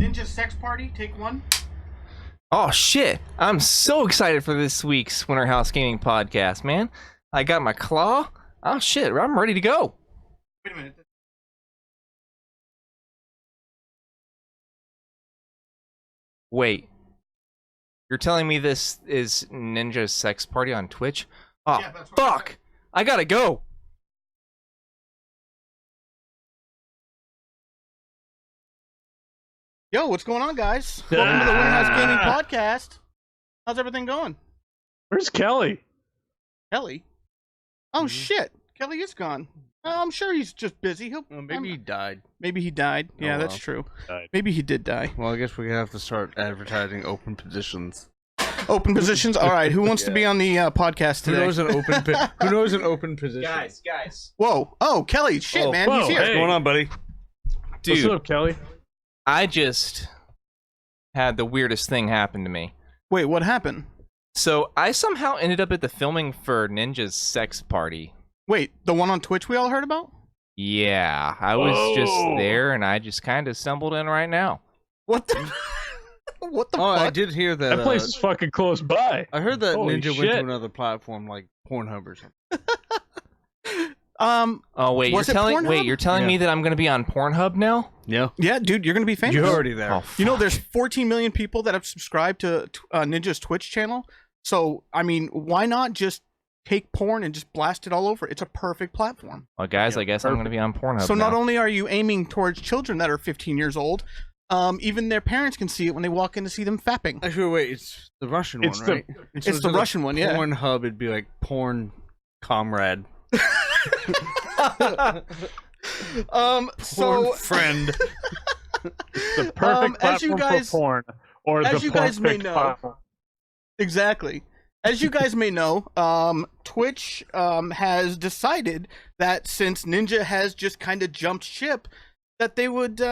Ninja Sex Party, take one. Oh shit! I'm so excited for this week's WinterHouse Gaming Podcast, man. I got my claw. Oh shit! I'm ready to go. Wait a minute. Wait, you're telling me this is Ninja Sex Party on Twitch? Oh Yeah, that's what I fuck! I gotta go. Yo, what's going on, guys? Welcome to the WinterHouse Gaming Podcast. How's everything going? Where's Kelly? Kelly? Oh shit, Kelly is gone. I'm sure he's just busy. Maybe he died. Maybe he died. Yeah, that's well. true. Died. Maybe he did die. Well, I guess we have to start advertising open positions. Open positions. All right, who wants to be on the podcast Who today? knows an open who knows an open position? Guys, Whoa! Oh, Kelly! Shit, Oh, man, whoa, he's here. What's hey. going on, buddy? dude, What's up, Kelly? I just had the weirdest thing happen to me. Wait, what happened? So I somehow ended up at the filming for Ninja's Sex Party. Wait, the one on Twitch we all heard about? Yeah, I was just Whoa. there, and I just kind of stumbled in right now. What the? What the Oh, I fuck? did hear that. That place is fucking close by. I heard that Holy Ninja went shit. to another platform like Pornhub or something. Oh wait, Was it Pornhub? you're telling Yeah. me that I'm gonna be on Pornhub now? Yeah, Yeah, dude, you're gonna be famous. you're already there. Oh, You know, fuck. there's 14 million people that have subscribed to Ninja's Twitch channel. So, I mean, why not just take porn and just blast it all over? It's a perfect platform. Well, guys, Yeah, I guess I'm gonna be on Pornhub. So not now. only are you aiming towards children that are 15 years old, even their parents can see it when they walk in to see them fapping. Actually, wait, it's the Russian It's one, the- right? It's instead the of Russian one, yeah. Pornhub, it'd be like porn comrade. So Porn friend. The perfect as you platform guys- for porn, or as the you guys may perfect know- platform. exactly. As you guys may know, Twitch has decided that since Ninja has just kind of jumped ship, that they would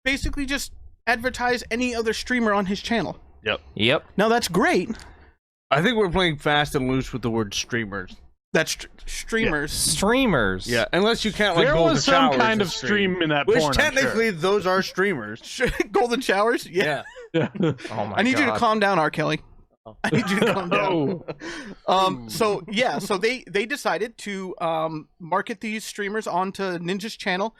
basically just advertise any other streamer on his channel. Yep. Now that's great. I think we're playing fast and loose with the word streamers. That's streamers. Streamers. Yeah, unless you count like There golden was some showers kind as of stream in that which porn. I'm technically those are streamers. Golden showers. Yeah. sure. Yeah. Oh my I need you to God. calm down, R. Kelly. I need you to calm down. Oh. So yeah, so they decided to market these streamers onto Ninja's channel,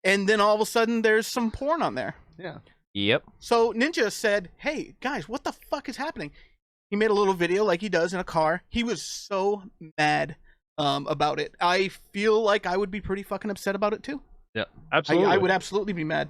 and then all of a sudden there's some porn on there. Yeah. Yep. So Ninja said, "Hey guys, what the fuck is happening?" He made a little video like he does in a car. He was so mad about it. I feel like I would be pretty fucking upset about it too. Absolutely. I would absolutely be mad.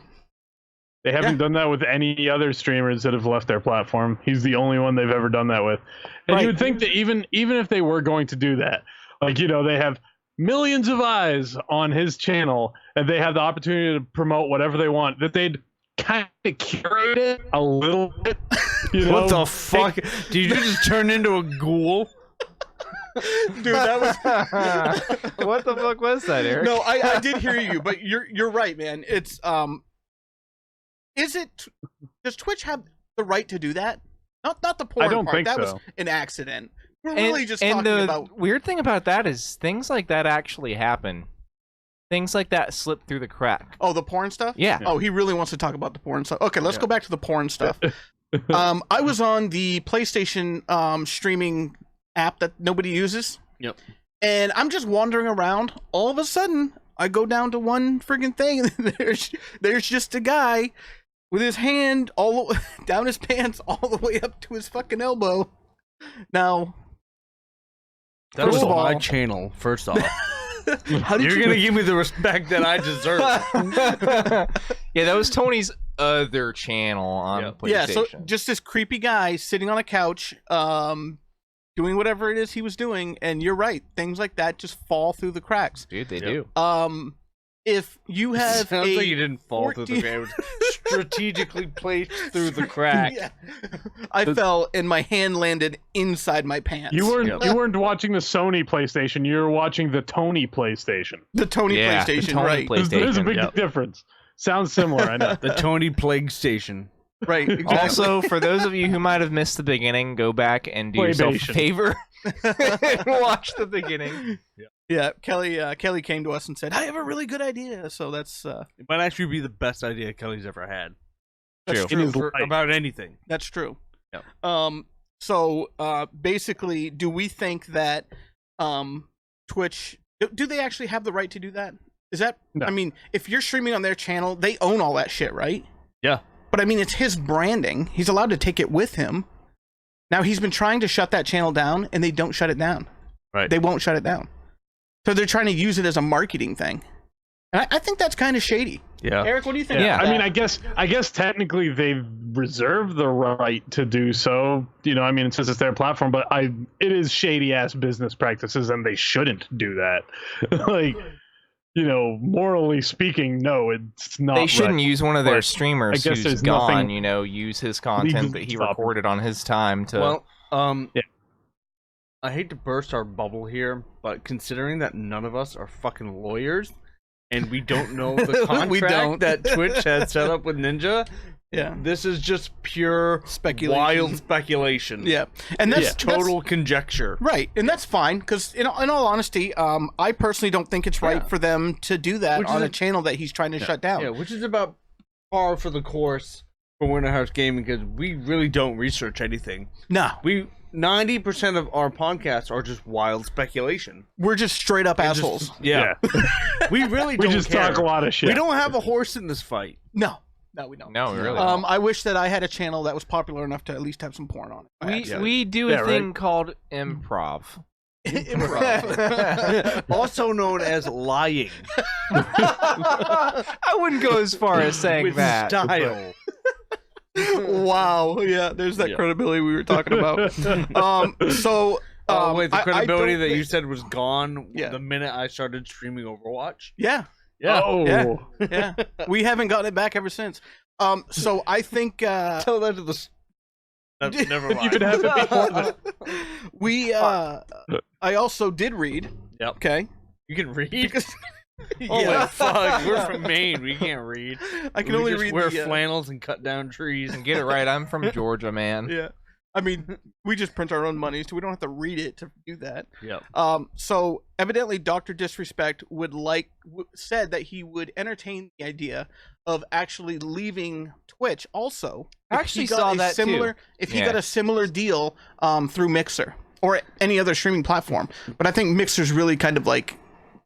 They haven't done that with any other streamers that have left their platform. He's the only one they've ever done that with. And Right. you would think that even if they were going to do that, like, you know, they have millions of eyes on his channel and they have the opportunity to promote whatever they want, that they'd kind of curate it a little bit. You know? What the fuck? Did you just turn into a ghoul? Dude, that was What the fuck was that, Eric? No, I did hear you, but you're right, man. It's does Twitch have the right to do that? Not the porn I don't part. think That so. was an accident. We're And, really just and talking the about weird thing about that is things like that actually happen. Things like that slip through the crack. the porn stuff. Yeah. Oh, he really wants to talk about the porn stuff. Okay, let's go back to the porn stuff. I was on the PlayStation there's app that nobody uses. Yep. And I'm just wandering around. All of a sudden, I go down to one friggin' thing, and there's just a guy with his hand all down his pants, all the way up to his fucking elbow. Now, That First was of all- my channel, first off. how did You're you gonna give me the respect that I deserve. Yeah, that was Tony's other channel on Yep. PlayStation. Yeah, so just this creepy guy sitting on a couch, doing whatever it is he was doing, and you're right, things like that just fall through the cracks. Dude, they Yep. do. If you have Sounds a like you didn't fall through the 14 crack. It was strategically placed through the crack. Yeah. I fell and my hand landed inside my pants. You weren't Yep. you weren't watching the Sony PlayStation. You were watching the Tony PlayStation. the Tony Yeah, the PlayStation, Tony right? There's a PlayStation, big yep. difference. Sounds similar, I know. The Tony Plague Station. Right. Exactly. Also, for those of you who might have missed the beginning, go back and do yourself a Playbation. favor and watch the beginning. yeah, Kelly came to us and said, "I have a really good idea." So that's It might actually be the best idea Kelly's ever had. That's True. in his true. life. about anything. That's true. Yeah. So basically, do we think that Twitch do they actually have the right to do that? Is that No. I mean, if you're streaming on their channel, they own all that shit, right? Yeah. But I mean, it's his branding. He's allowed to take it with him. Now he's been trying to shut that channel down, and they don't shut it down. Right. They won't shut it down. So they're trying to use it as a marketing thing. And I think that's kind of shady. Yeah. Eric, what do you think? Yeah. about I mean, that? I guess technically they reserve the right to do so. You know, I mean, since it's their platform, but it is shady ass business practices, and they shouldn't do that. Like, you know, morally speaking, no, it's not. They shouldn't right. use one of their But streamers I guess who's there's gone, nothing you know, use his content that he stop it. recorded on his time to. Well, Yeah. I hate to burst our bubble here, but considering that none of us are fucking lawyers and we don't know the contract We don't. that Twitch had set up with Ninja, Yeah. this is just pure Speculation. wild speculation. Yeah. And that's Yeah. Total conjecture. right, and that's fine because, in all honesty, I personally don't think it's right Yeah. for them to do that Which is on a a- channel that he's trying to shut down. Yeah, which is about par for the course for WinterHouse Gaming because we really don't research anything. No, 90% of our podcasts are just wild speculation. we're just straight up And assholes. Yeah. We really We don't just care. talk a lot of shit. We don't have a horse in this fight. No, we don't. no, we really don't. I wish that I had a channel that was popular enough to at least have some porn on it. We do Yeah, a right. thing called improv. Improv. Also known as lying I wouldn't go as far as saying with that. style. Wow. Yeah, there's that Yeah. credibility we were talking about. So. Oh wait, the I credibility don't that you think- said was gone Yeah. the minute I started streaming Overwatch. Yeah, Yeah. Oh, Yeah. yeah. We haven't gotten it back ever since. So I think Tell that to the. Never mind. you could have it before the we. I also did read. Yep. Okay. You can read. Because. Oh Yeah. my fuck! We're from Maine. We can't read. I can We only just read wear the. flannels and cut down trees. And get it right, I'm from Georgia, man. Yeah. I mean, we just print our own money, so we don't have to read it to do that. Yep. So evidently, Dr. Disrespect said that he would entertain the idea of actually leaving Twitch. Also, I if actually he got saw a that, similar, too. If he Yeah. got a similar deal through Mixer or any other streaming platform, but I think Mixer's really kind of like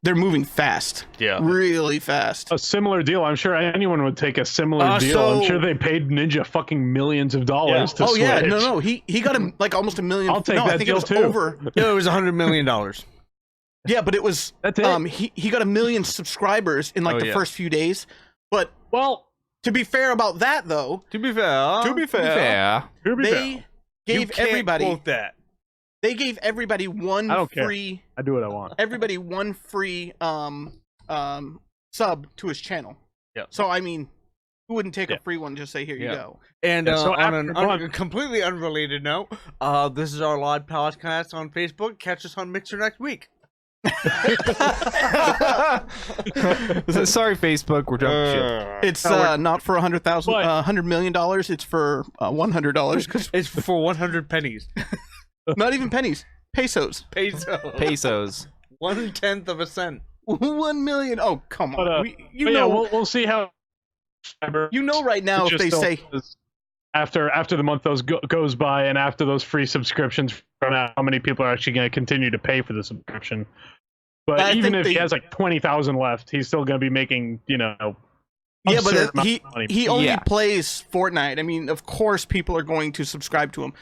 they're moving fast, Yeah. really fast. a similar deal. I'm sure anyone would take a similar deal. I'm sure they paid Ninja fucking millions of dollars to Oh switch. yeah, no, he got him like almost $1 million. I'll take no, that I think deal it was too. over. Yeah, it was $100 million. Yeah, but it was That's it. he got 1 million subscribers in like Oh, the yeah. first few days. But Well, to be fair about that though, To be fair. Yeah. here we go. they You gave can't everybody quote that. they gave everybody one I don't care. free I do what I want. sub to his channel. Yeah. So I mean, who wouldn't take Yeah. a free one? Just say here you Yeah. go. And Yeah, so on an after one- completely unrelated note, this is our live podcast on Facebook. Catch us on Mixer next week. Sorry, Facebook, we're jumping ship. It's No, we're- not for But- $100 million. It's for $100 because It's for 100 pennies. not even pennies, pesos. Peso. Pesos. 1/10 of a cent. 1 million. Oh come on. But, You but yeah, know. we'll see how. You know right now if Just they still say is- after the month goes by and after those free subscriptions run out, how many people are actually going to continue to pay for the subscription? But I even think if he they- has like 20,000 left, he's still going to be making yeah, absurd but amount he of money. he only Yeah. plays Fortnite. I mean, of course, people are going to subscribe to him.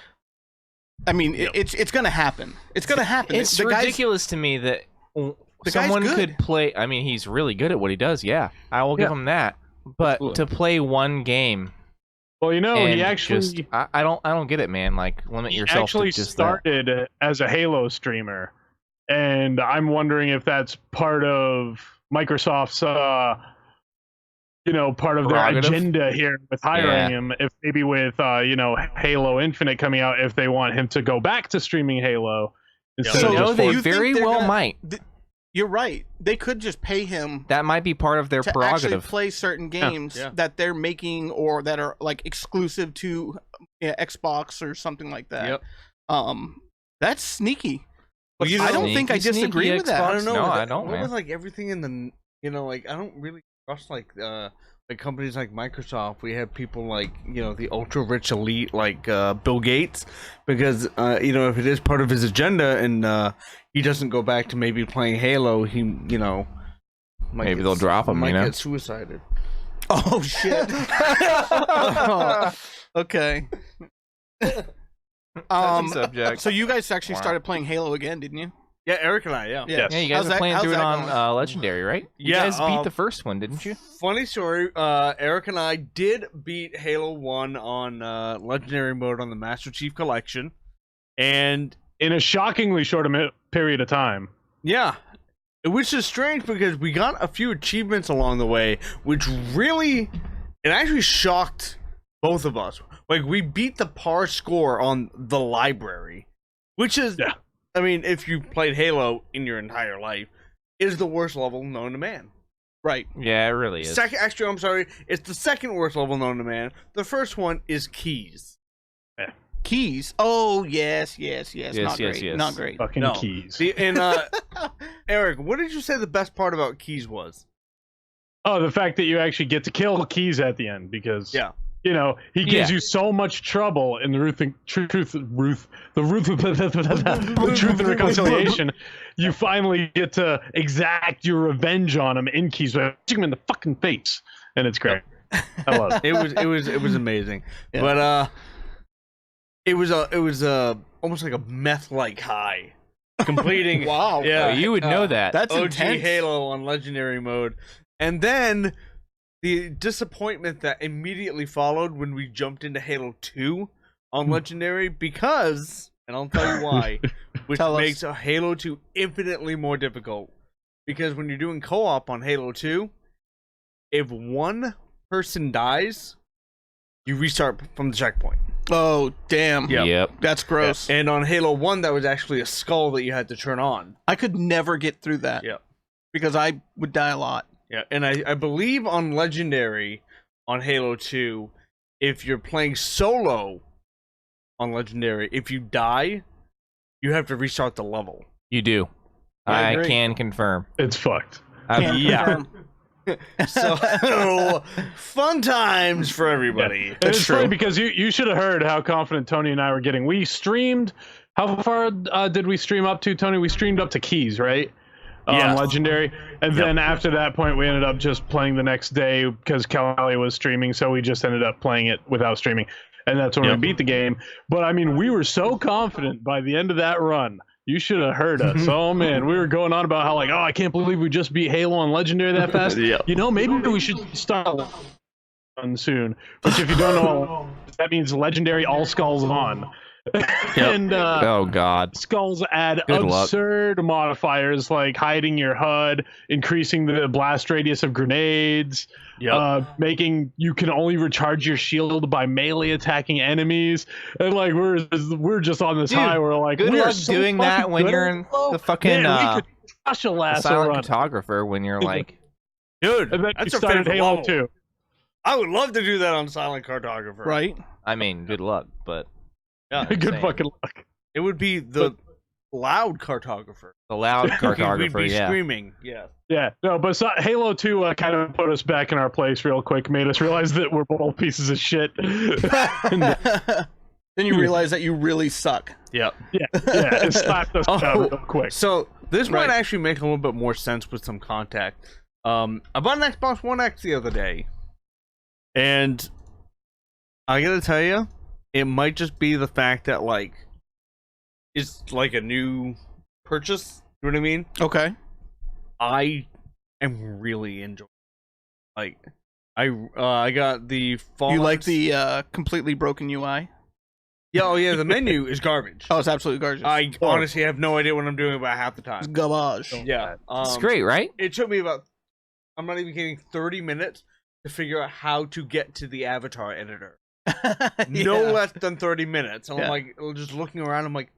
I mean, it's gonna happen. It's gonna happen. It's The guy's- ridiculous to me that guy's someone good. could play. I mean, he's really good at what he does. Yeah, I will give Yeah. him that. But Absolutely. to play one game, Well, you know, and he actually just, I don't get it, man. Like, limit he yourself actually to just started as a Halo streamer, and I'm wondering if that's part of Microsoft's part of their Prerogative? agenda here with hiring him. If maybe with Halo Infinite coming out, if they want him to go back to streaming Halo instead So of that. No, just they you think very they're well gonna- might. You're right. They could just pay him That might be part of their to actually prerogative. play certain games Yeah. that they're making or that are like exclusive to Xbox or something like that. Yep. That's sneaky. Well, you I know- don't think I Sneaky, disagree sneaky with that. Xbox. I don't know. No, with I it- don't, what man. with like everything in the like I don't really trust like like companies like Microsoft, we have people like, you know, the ultra rich elite like Bill Gates, because you know, if it is part of his agenda and he doesn't go back to maybe playing Halo, he, you know, Maybe they'll drop him, might you know? get suicided. Oh shit. Oh, okay. Subject. So you guys actually Wow. started playing Halo again, didn't you? Yeah, Eric and I, yeah. Yes. Yeah, you guys were playing through it on Legendary, right? You Yeah, guys beat the first one, didn't you? Funny story, Eric and I did beat Halo 1 on Legendary mode on the Master Chief Collection. And In a shockingly short period of time. yeah, which is strange because we got a few achievements along the way, which really, it actually shocked both of us. Like, we beat the par score on the library, which is, Yeah. I mean, if you played Halo in your entire life, is the worst level known to man. Right. Yeah, it really is. Actually, I'm sorry, it's the second worst level known to man. The first one is Keys. Keys. Oh yes. Yes, Not yes, great. yes. Not great. Fucking No. keys. And Eric, what did you say the best part about Keys was? Oh, the fact that you actually get to kill keys at the end, because Yeah. you know, he gives Yeah. you so much trouble in the truth and reconciliation. You finally get to exact your revenge on him in keys, shoot him in the fucking face, and it's great. I love it. It was amazing. Yeah. But it was almost like a meth like high. Completing Wow. Yeah. Oh, you would know that. That's OG intense. Halo on Legendary mode. And then the disappointment that immediately followed when we jumped into Halo 2 on Legendary, because, and I'll tell you why, which Tell us. makes Halo 2 infinitely more difficult. Because when you're doing co-op on Halo 2, if one person dies, you restart from the checkpoint. Oh damn. Yeah. Yep. That's gross. And on Halo 1, that was actually a skull that you had to turn on. I could never get through that. Yeah. Because I would die a lot. Yeah, and I believe on Legendary, on Halo 2, if you're playing solo on Legendary, if you die, you have to restart the level. You do. I I agree. can confirm. It's fucked. Can't Yeah. confirm. So, fun times for everybody. And it's funny because you should have heard how confident Tony and I were getting. We streamed. How far did we stream up to, Tony? We streamed up to Keys, right? Yeah. On Legendary. And then after that point, we ended up just playing the next day because Kelly was streaming, so we just ended up playing it without streaming. And that's when we beat the game. But, I mean, we were so confident by the end of that run. You should have heard us. Oh, man. We were going on about how, like, oh, I can't believe we just beat Halo on Legendary that fast. Yeah. You know, maybe we should start on soon. Which, if you don't know, that means Legendary all skulls on. And Oh God. skulls add Good luck. absurd modifiers like hiding your HUD, increasing the blast radius of grenades, making you can only recharge your shield by melee attacking enemies, and like we're just on this Dude, high. We're like, Good we are luck so doing that fucking when good you're at in Halo. the fucking Man, we could crush a the lasso silent run. photographer when you're like, Dude, And then that's you a started favorite Halo level. 2. I would love to do that on Silent Cartographer. Right. I mean, good luck, but Yeah. I'm Good saying. fucking luck. It would be the loud cartographer. The loud We'd cartographer, be yeah. screaming. Yeah. Yeah, no, but Halo 2 kind of put us back in our place real quick, made us realize that we're both pieces of shit. Then you realize that you really suck. Yeah. Yeah, it slapped us down real quick. So this might Right. actually make a little bit more sense with some contact. I bought an Xbox One X the other day, and I gotta tell you, it might just be the fact that like it's like a new purchase. You know what I mean? Okay. I am really enjoying. Like, I got the Fallout. You like the completely broken UI? Yeah, oh yeah, the menu is garbage. Oh, it's absolutely gorgeous. I honestly have no idea what I'm doing about half the It's time. garbage. Yeah, It's great, right? It took me about, I'm not even kidding, 30 minutes to figure out how to get to the avatar editor. No Yeah. less than 30 minutes. And Yeah. I'm like, just looking around, I'm like,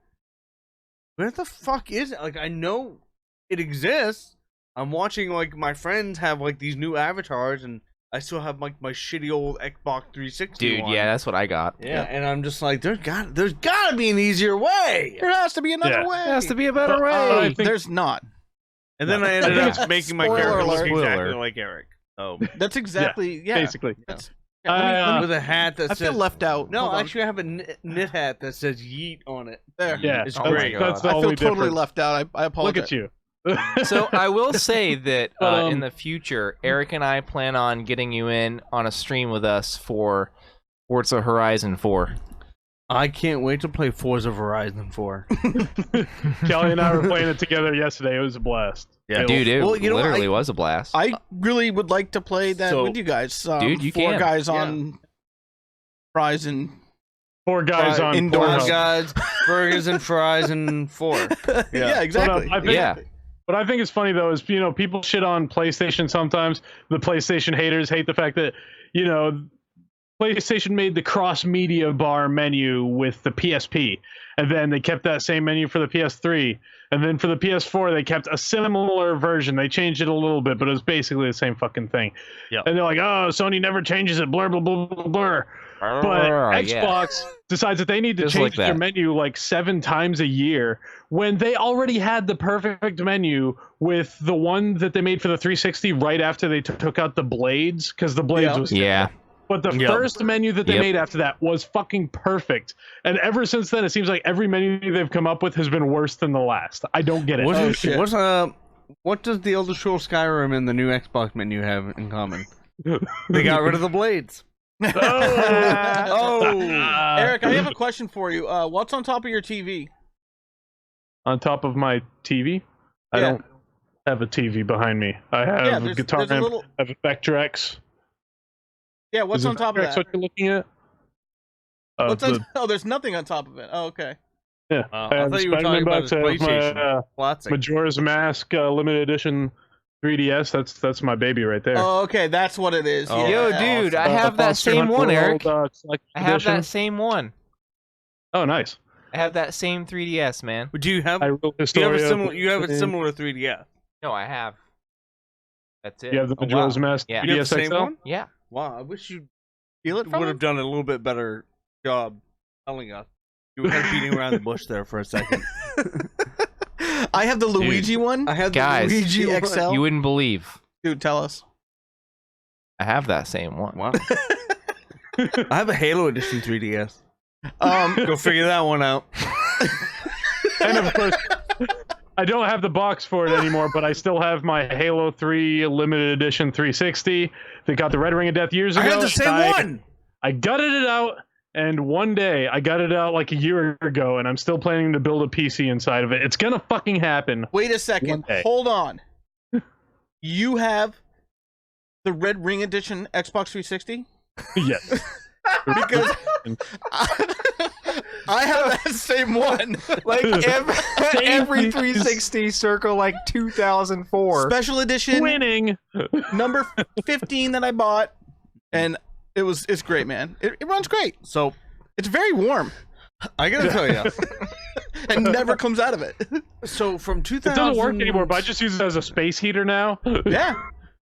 where the fuck is it? Like, I know it exists. I'm watching, like, my friends have, like, these new avatars, and I still have, like, my shitty old Xbox 360 Dude, one. yeah, that's what I got. Yeah, and I'm just like, there's gotta be an easier way. There has to be another Yeah. way. There has to be a better But, way. I think- There's not. And then I ended up making my Spoiler character look alert. exactly Spoiler. like Eric. Oh, That's exactly basically. That's, with a hat that I says. feel left out. No, Hold on. actually, I have a knit hat that says "Yeet" on it. There. Yeah, It's Oh my great. God. That's the I feel only totally difference. left out. I apologize. Look at you. So I will say that But, in the future, Eric and I plan on getting you in on a stream with us for Forza Horizon 4. I can't wait to play Forza Horizon 4. Kelly and I were playing it together yesterday. It was a blast. Yeah. Dude, it Well, you know what, literally I- was a blast. I really would like to play that So- with you guys. Dude, you 4 can. guys on Horizon. 4 guys on indoors. Pornhub. Five guys, burgers and fries and 4. Yeah, exactly. I think, Yeah. What I think is funny though is people shit on PlayStation sometimes. The PlayStation haters hate the fact that PlayStation made the cross media bar menu with the PSP, and then they kept that same menu for the PS3, and then for the PS4 they kept a similar version. They changed it a little bit, but it was basically the same fucking thing. Yep. And they're like, "Oh, Sony never changes it." Blur blah blah blah blur. But Xbox decides that they need to Just change like their that. menu like 7 times a year when they already had the perfect menu with the one that they made for the 360 right after they took out the blades, because the blades Yeah. was Yeah. but the Yep. first menu that they Yep. made after that was fucking perfect. And ever since then, it seems like every menu they've come up with has been worse than the last. I don't get it. What does the Elder Scrolls Skyrim and the new Xbox menu have in common? They got rid of the blades. Oh, Eric, I have a question for you. What's on top of your TV? On top of my TV, I Yeah. don't have a TV behind me. I have Yeah, a there's- guitar there's a amp. little- I have a Vectrex. Yeah, what's Is on top of Vectrex that? what you're looking at? What's on? Oh, there's nothing on top of it. Oh, okay. Yeah, I have thought you were Spider-Man talking about his box, I have PlayStation. my, Classic. Majora's Mask limited edition 3DS. That's my baby right there. Oh, okay, that's what it is. Oh, Yeah. Yo, dude, I The have that Monster same Hunter one, World, Eric. Collector's I have Edition. that same one. Oh, nice. I have that same 3DS, man. Do you have? Hyrule You have a Historia, similar. You have a similar 3DS. No, I have. That's it. You have the Oh, Majora's wow. Mask Yeah. You have the same 3DS XL? one? Yeah. Wow, I wish you Steal it from would him? have done a little bit better job telling us. You were kind of beating around the bush there for a second. I have the Luigi one. I had Guys, the Luigi the one. XL. You wouldn't believe. Dude, tell us. I have that same one. Wow. I have a Halo Edition 3DS. Um, Go figure that one out. And of course, I don't have the box for it anymore, but I still have my Halo 3 limited edition 360 that got the Red Ring of Death years ago. I had the same one. I gutted it out, and one day I got it out like a year ago, and I'm still planning to build a PC inside of it. It's gonna fucking happen. wait a second. One day. Hold on. You have the Red Ring Edition Xbox 360? Yes. Because I have that same one. Like every 360 circle, like 2004. Special edition Winning. number 15 that I bought, and it's great, man. It runs great. So It's very warm I gotta tell you. and never comes out of it. So from It 2000, doesn't work anymore, but I just use it as a space heater now. Yeah.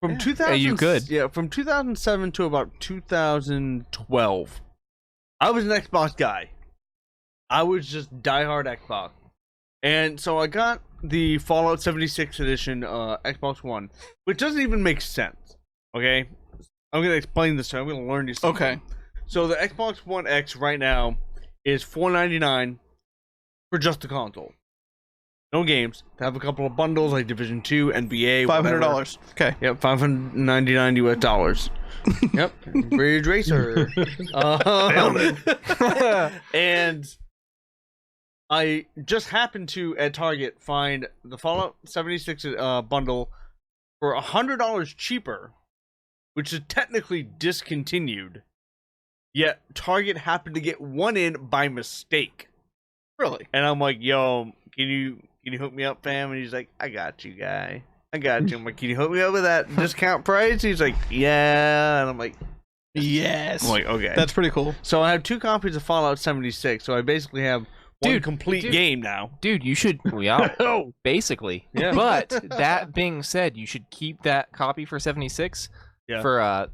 from 2000, you could. Yeah, from 2007 to about 2012, I was an Xbox guy. I was just diehard Xbox, and so I got the Fallout 76 edition Xbox One, which doesn't even make sense. Okay, I'm gonna explain this. I'm gonna learn you something. Okay. So the Xbox One X right now is $499 for just the console. No games. To have a couple of bundles like Division 2, NBA, whatever. $500. Okay. Yep, $599 US. Yep, Bridge Racer. And I just happened to at Target find the Fallout 76 bundle for $100 cheaper, which is technically discontinued. Yet Target happened to get one in by mistake, Really? and I'm like, "Yo, can you hook me up, fam?" And he's like, "I got you, guy. I got you." I'm like, "Can you hook me up with that discount price?" He's like, "Yeah," and I'm like, Yes. "Okay." That's pretty cool. So I have 2 copies of Fallout 76, so I basically have one Dude, complete dude. game now. Dude, you should. Yeah, Oh, basically. Yeah. But that being said, you should keep that copy for 76 Yeah. for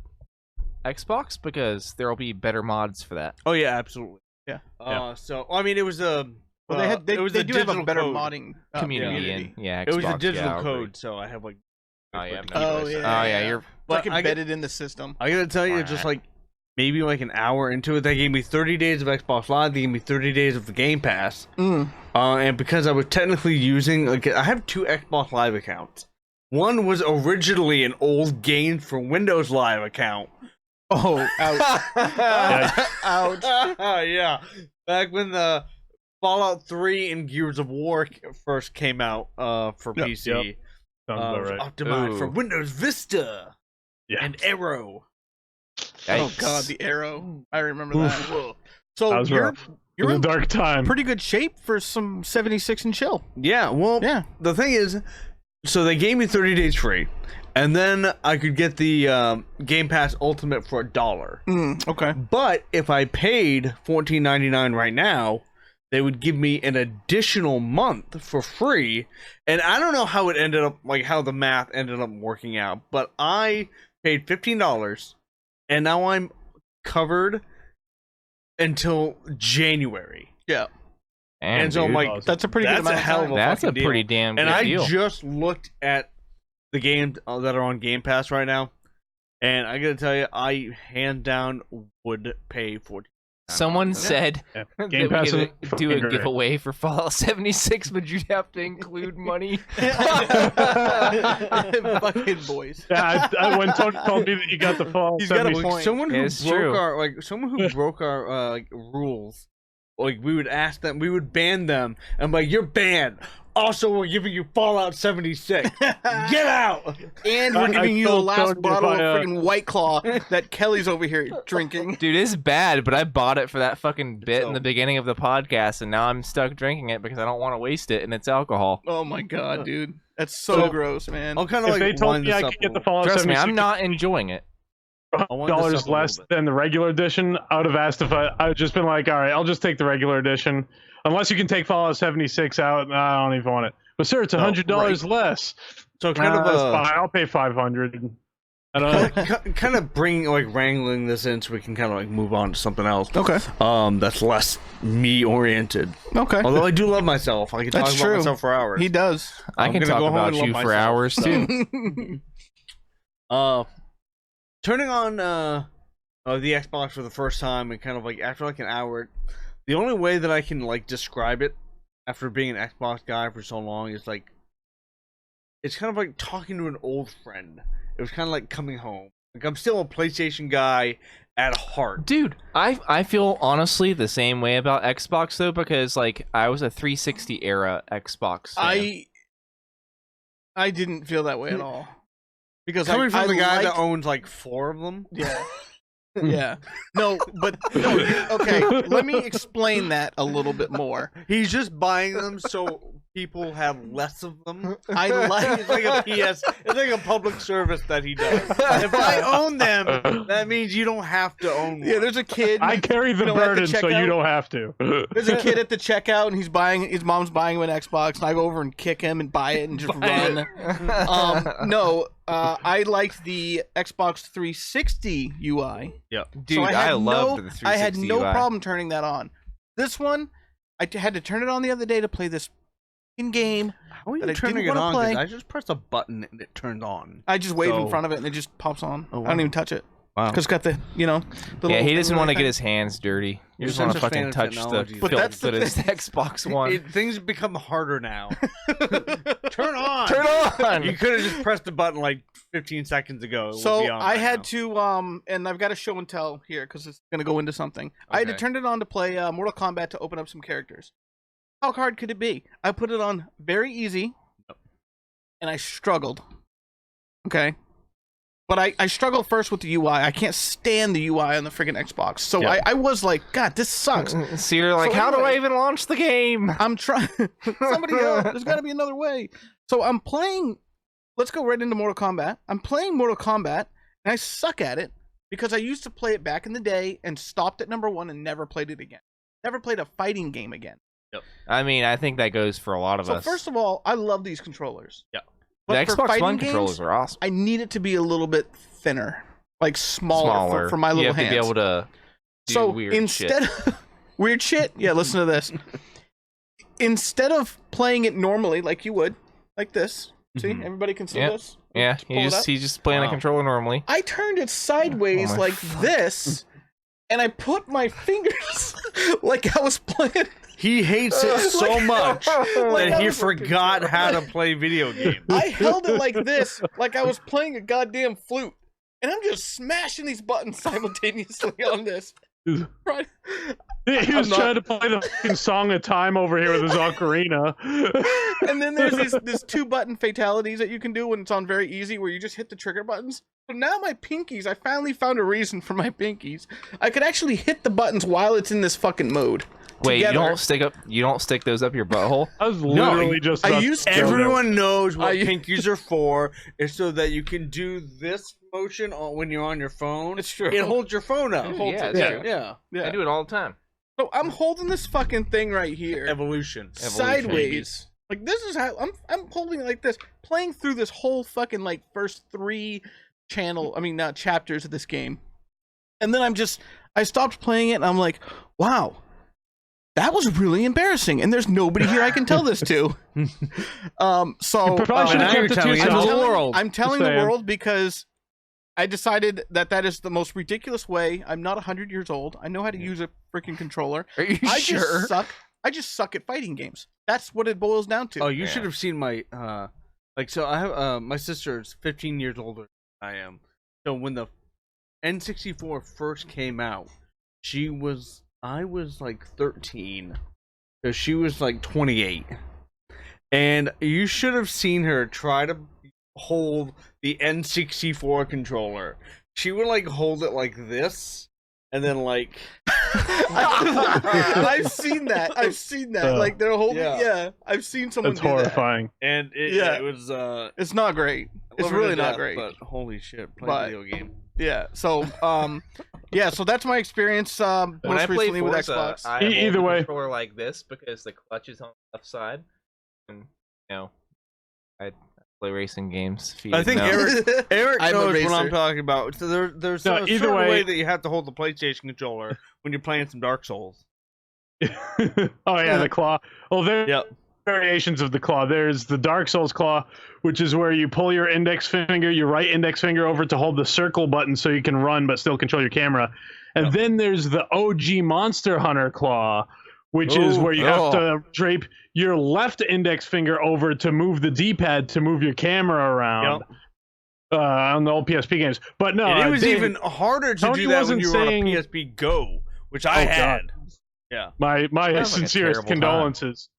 Xbox, because there will be better mods for that. Oh yeah, absolutely. Yeah. So I mean, it was a Well, they it was do have a digital better code. modding Community and yeah, Xbox, It was a digital yeah, I agree. code, so I have like Oh yeah. Oh, yeah. Oh yeah. You're. It's like But I embedded in the system. I gotta tell you, just like maybe like an hour into it, they gave me 30 days of Xbox Live. They gave me 30 days of the Game Pass. And because I was technically using, like, I have 2 Xbox Live accounts. One was originally an old Games for Windows Live account. Oh, ouch. Ouch. Yeah, back when the Fallout 3 and Gears of War first came out for PC. Yep. Sounds about right. Optimized for Windows Vista and Arrow. Oh god, the Arrow. I remember that. Whoa. So That was rough. It was you're a in dark time. pretty good shape for some 76 and chill. Yeah, well, Yeah. the thing is, so they gave me 30 days free, and then I could get the Game Pass Ultimate for $1. Okay. But if I paid $14.99 right now, they would give me an additional month for free. And I don't know how it ended up, like how the math ended up working out, but I paid $15, and now I'm covered until January. Yeah. And so I'm dude. like, That's a pretty good that's amount a of hell of time. a That's a fucking pretty deal. damn And good I deal. just looked at the games that are on Game Pass right now, and I gotta tell you, I hand down would pay $14. Someone said Yeah. that Game we Pass could is do fucking a great. giveaway for Fallout 76, but you'd have to include money. Fucking boys. Yeah, when Tony told me that you got the fall, He's got a 76 point. Someone who It's broke true. our someone who broke our like rules, like we would ask them, we would ban them, and like you're banned. Also, we're giving you Fallout 76. Get out! And we're I giving you the told last Tony bottle if of I, freaking White Claw that Kelly's over here drinking. Dude, it's bad, but I bought it for that fucking bit in So- the beginning of the podcast, and now I'm stuck drinking it because I don't want to waste it, and it's alcohol. Oh my god, dude. That's so So- gross, man. I'll kind of If like they told wind me this I up could a get the little. Fallout Trust me, 76 I'm not enjoying it. I want this up dollars a less little bit. than the regular edition, I would have asked if I'd just been like, all right, I'll just take the regular edition. Unless you can take Fallout 76 out, I don't even want it. But sir, it's $100 less. So kind of That's fine. I'll pay $500. I don't know. kind of bring like wrangling this in so we can kind of like move on to something else. Okay. That's less me oriented. Okay. Although I do love myself, I can talk That's about true. myself for hours. He does. I I'm can gonna talk go home about and love you for myself, hours so. too. Turning on the Xbox for the first time and kind of like after like an hour, the only way that I can like describe it after being an Xbox guy for so long is like it's kind of like talking to an old friend. It was kind of like coming home. Like I'm still a PlayStation guy at heart. Dude, I feel honestly the same way about Xbox though, because like I was a 360 era Xbox fan. I didn't feel that way at all. Because Coming from I the guy liked- that owns like 4 of them. Yeah. Yeah. No, but no, okay, let me explain that a little bit more. He's just buying them so people have less of them. I like It's like a PS. It's like a public service that he does. If I own them, that means you don't have to own one. Yeah, there's a kid. I carry the You know, at the burden so checkout- you don't have to. There's a kid at the checkout and his mom's buying him an Xbox, and I go over and kick him and buy it and just run. I liked the Xbox 360 UI. Dude, So I loved the 360 I had no UI. problem turning that on. This one, had to turn it on the other day to play this in game. How are that you I turning didn't it wanna on? 'Cause play. I just press a button and it turned on. I just wave in So- front of it and it just pops on. Oh, I don't wow. even touch it Wow. because it's got the the Yeah, little he thing doesn't right want to there. get his hands dirty. You You're just want to such a fan fucking of touch the technology. But filth that's the that is the thing. Xbox One. Things have become harder now. Turn on. Turn on! You could have just pressed the button like 15 seconds ago. It would So be on I by had now. to and I've got a show and tell here because it's gonna go into something. I had to Okay. turn it on to play Mortal Kombat to open up some characters. How hard could it be? I put it on very easy, and I struggled. Okay, but I struggled first with the UI. I can't stand the UI on the freaking Xbox. So Yeah. I was like, God, this sucks. So you're like, So how do I anyway- even launch the game? I'm trying. Somebody else. There's got to be another way. So I'm playing. Let's go right into Mortal Kombat. I'm playing Mortal Kombat, and I suck at it because I used to play it back in the day and stopped at number 1 and never played it again. Never played a fighting game again. I mean, I think that goes for a lot of So us. first of all, I love these controllers. Yeah. the But for Xbox fighting One games, controllers are awesome. I need it to be a little bit thinner, like smaller. For my little you have hands. to be able to do So weird instead shit. of weird shit, yeah, listen to this. Instead of playing it normally like you would, like this, See, everybody can see Yep. this. Yeah, Just pull it up. he's just playing a controller normally. I turned it sideways Oh my like this, and I put my fingers like I was playing. He hates it so much Like that I he was- forgot how to play video games. I held it like this, like I was playing a goddamn flute, and I'm just smashing these buttons simultaneously on this. Right. He was not- trying to play the fucking Song of Time over here with his ocarina. And then there's these 2-button fatalities that you can do when it's on very easy, where you just hit the trigger buttons. So now my pinkies, I finally found a reason for my pinkies. I could actually hit the buttons while it's in this fucking mode. Wait, together. you don't stick those up your butthole? I was literally just. I about used to to. go there. Everyone knows what I- pinkies are for. Is so that you can do this motion when you're on your phone. It's true. It holds your phone up. It holds Yeah, it. it's Yeah. true. Yeah. Yeah. I do it all the time. So I'm holding this fucking thing right here, Evolution. sideways. Like this is how I'm holding it like this, playing through this whole fucking like first 3 chapters of this game. And then I stopped playing it and I'm like, wow, that was really embarrassing. And there's nobody here I can tell this to. So You probably should now have you're kept it to telling yourself. the world. I'm telling Just the saying. world because I decided that is the most ridiculous way. I'm not 100 years old. I know how to use a freaking controller. Are you I sure? just suck at fighting games. That's what it boils down to. Oh, you Yeah. should have seen my so I have my sister is 15 years older than I am. So when the N64 first came out, I was like 13. So she was like 28. And you should have seen her try to hold the N64 controller. She would like hold it like this and then like I've seen that. Like they're holding. Yeah. Yeah, I've seen someone That's do horrifying. and Yeah. it was that. It's not great. I It's love her to really not death, great. But holy shit, play But- a video game. Yeah. So yeah. So that's my experience. When I Most play recently with Forza, Xbox. I hold Either the way. controller like this because the clutch is on the left side, and I play racing games. if you I think didn't know. Eric I'm a knows what I'm racer. talking about. So there's No, a either certain way way- that you have to hold the PlayStation controller when you're playing some Dark Souls. Oh yeah, the claw. Well, there Yep. variations of the claw. There's the Dark Souls claw, which is where you pull your your right index finger over to hold the circle button so you can run but still control your camera. And then there's the OG Monster Hunter claw, which is Ooh, where you have to drape your left index finger over to move the D-pad to move your camera around. On the old PSP games. But no, And it was Dave, even harder to Tony do that when wasn't you were saying- on a PSP Go, which I Oh, had. God. Yeah. my Sounds like a sincerest terrible condolences.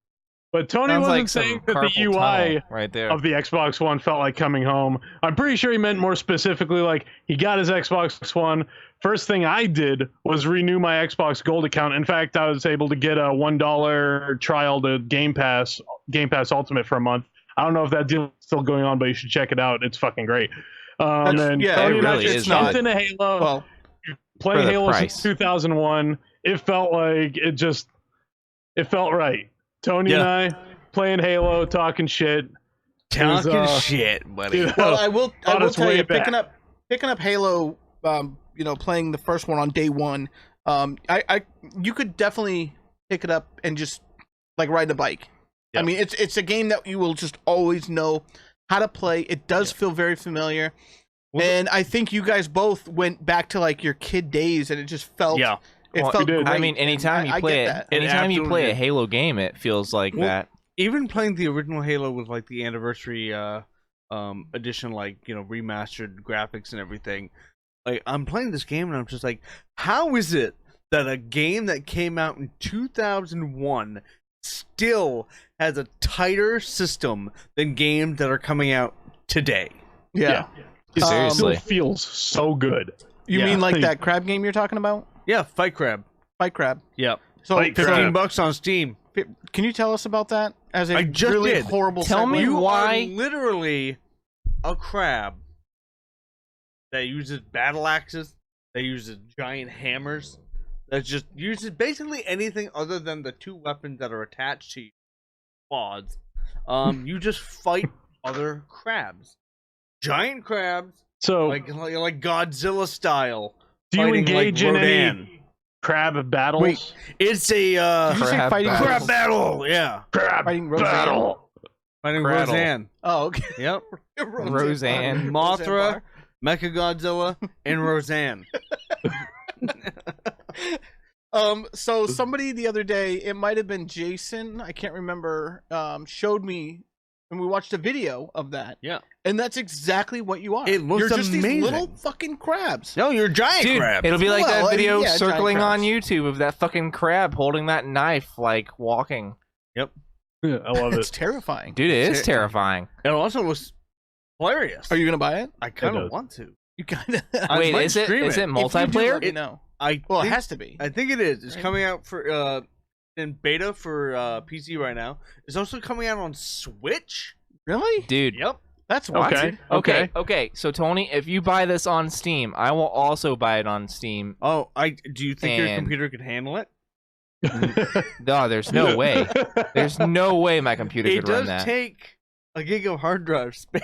But Tony Sounds wasn't like some saying that carpal the UI tunnel right there. of the Xbox One felt like coming home. I'm pretty sure he meant more specifically like he got his Xbox One. First thing I did was renew my Xbox Gold account. In fact, I was able to get a $1 trial to Game Pass Ultimate for a month. I don't know if that deal's still going on, but you should check it out. It's fucking great. And yeah, Tony it and I really just is jumped good. into Halo. Well, Playing for the Halo price. since 2001. It felt like it felt right. Tony and I playing Halo, talking shit. Talking was, shit, buddy. you know, well, I will on its tell way you, back. picking up Halo, playing the first one on day one, you could definitely pick it up and just like ride a bike. Yeah. I mean, it's a game that you will just always know how to play. It does feel very familiar. Well, And I think you guys both went back to like your kid days, and it just felt Yeah. it Well, felt we did. great. I mean, anytime And you I play get it, that. It anytime you play absolutely a Halo game, it feels like Well, that. Even playing the original Halo with like the anniversary edition, like, remastered graphics and everything. Like, I'm playing this game and I'm just like, how is it that a game that came out in 2001 still has a tighter system than games that are coming out today? yeah. It Seriously. still feels so good. You Yeah. mean like that crab game you're talking about? Yeah, Fight Crab. Fight Crab. Yep. So, Fight Crab. $15 on Steam. can you tell us about that as a I just really did. horrible Tell segue? me You why- are literally a crab that uses battle axes, that uses giant hammers, that just uses basically anything other than the two weapons that are attached to you, quads. You just fight other crabs, giant crabs, So, like Godzilla style. do you fighting like engage in Rodan. any crab battles? Wait. It's a Did you say Crab fighting battle. crab battle. Yeah. Crab Fighting Rodan? battle. Fighting Cradle. Roseanne. Oh, okay. Yep. Roseanne. Mothra, Mechagodzilla, and Roseanne. So somebody the other day, it might have been Jason, I can't remember, showed me, and we watched a video of that. Yeah. And that's exactly what you are. It looks You're just amazing. these little fucking crabs. No, you're a giant Dude, crab. it'll be like Well, that video yeah, giant circling on crabs. YouTube of that fucking crab holding that knife, like walking. Yeah, I love It's it. terrifying. Dude, it is terrifying. It also looks hilarious. Are you gonna buy it? I kind It of does. want to. You kind of. I Wait, might is it stream is it it. multiplayer? Let me know. I Well, it think, has to be. I think it is. It's Right. coming out for in beta for PC right now. It's also coming out on Switch. Really? Dude. Yep. That's Okay. wild. Okay. Okay. So Tony, if you buy this on Steam, I will also buy it on Steam. Oh, do you think your And- computer could handle it? No, there's no way. There's no way my computer It could run does that. take a gig of hard drive space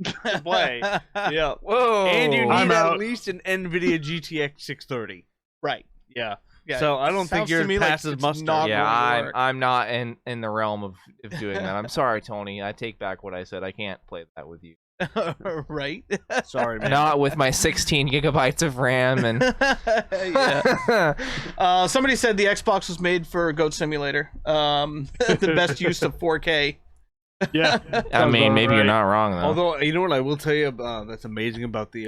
to play. Yeah. Whoa. And you I'm need at out. least an NVIDIA GTX 630. Right. Yeah. Yeah. So I don't think Sounds to yours me like passes it's muster. not Yeah, going to work. I'm not in the realm of doing that. I'm sorry, Tony. I take back what I said. I can't play that with you. Right. Sorry, man. Not with my 16 gigabytes of RAM and. yeah. Somebody said the Xbox was made for Goat Simulator. The best use of 4K. Yeah. I mean, about maybe you're right. not wrong though. Although, you know what I will tell you that's amazing about the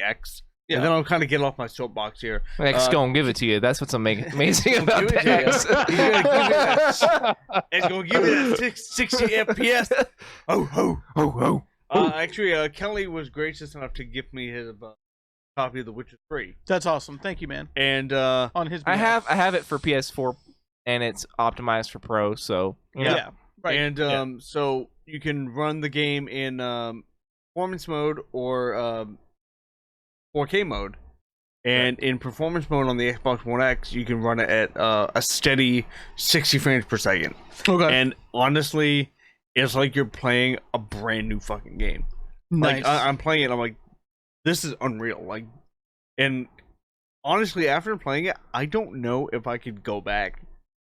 X? Yeah. And then I'll kind of get off my soapbox here. X gonna give it to you. That's what's amazing about give it the to you. X. He's gonna give me that. It's gonna give me that 60 FPS. Oh, ho. Oh, oh. Actually, Kelly was gracious enough to give me his copy of The Witcher 3. That's awesome. Thank you, man. And On his I behalf. have it for PS4, and it's optimized for Pro. So you know. Yeah. Right. and so you can run the game in performance mode or 4K mode. And in performance mode on the Xbox One X, you can run it at a steady 60 frames per second. Okay. And honestly, it's like you're playing a brand new fucking game. Nice. Like I'm playing it, I'm like, this is unreal. Like, and honestly, after playing it, I don't know if I could go back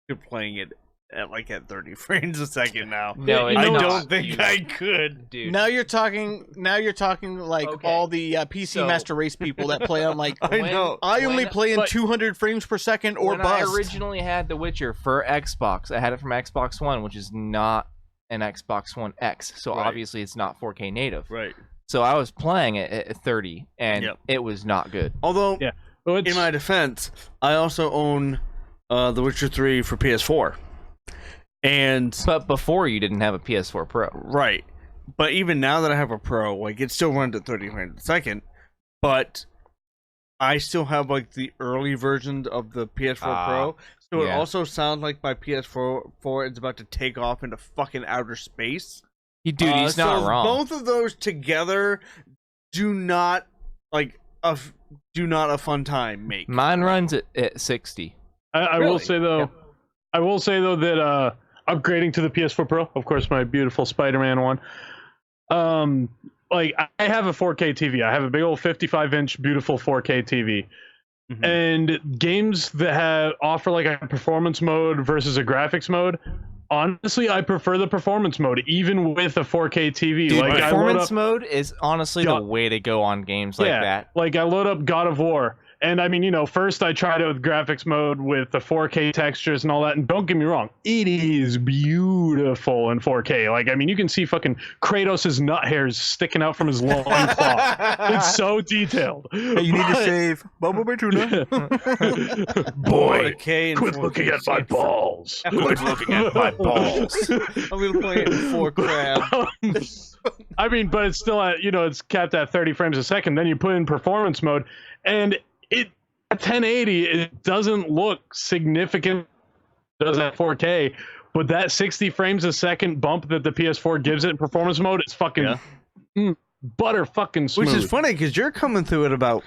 to playing it at 30 frames a second now. No, You I know, don't think I could. Dude. Now you're talking like Okay. all the PC So- Master Race people that play on like I know. I only When- play in but- 200 frames per second or when bust. I originally had The Witcher for Xbox, I had it from Xbox One, which is not an Xbox One X. So Right. obviously it's not 4K native. Right. So I was playing it at 30, and Yep. it was not good. Although, Yeah. Well, it's, in my defense, I also own The Witcher 3 for PS4. And But before you didn't have a PS4 Pro. right. But even now that I have a Pro, like it still runs at 30 frames a second. But I still have like the early versions of the PS4 Pro. So it yeah. also sounds like my PS4 is about to take off into fucking outer space. Dude, he's not so wrong. Both of those together do not a fun time make. Mine runs at 60. I Really? will say though, that upgrading to the PS4 Pro, of course, my beautiful Spider-Man one. Like I have a 4K TV. I have a big old 55-inch beautiful 4K TV. Mhm. And games that offer like a performance mode versus a graphics mode, honestly, I prefer the performance mode, even with a 4K TV. Dude, like I load performance up, mode is honestly Yeah. the way to go on games like that. like I load up God of War, and I mean, first I tried it with graphics mode with the 4K textures and all that, and don't get me wrong, it is beautiful in 4K. Like, I mean, you can see fucking Kratos' nut hairs sticking out from his long claw. It's so detailed. Hey, you need to save Bumblebee Tuna. Boy, 4K and quit 4K looking at my six. balls. Quit looking at my balls. I'm gonna play it in 4 crab. I mean, but it's still at, it's capped at 30 frames a second. Then you put in performance mode, and it at 1080, it doesn't look significant. It does at 4K, but that 60 frames a second bump that the PS4 gives it in performance mode, it's fucking butter fucking smooth. Which is funny because you're coming through at about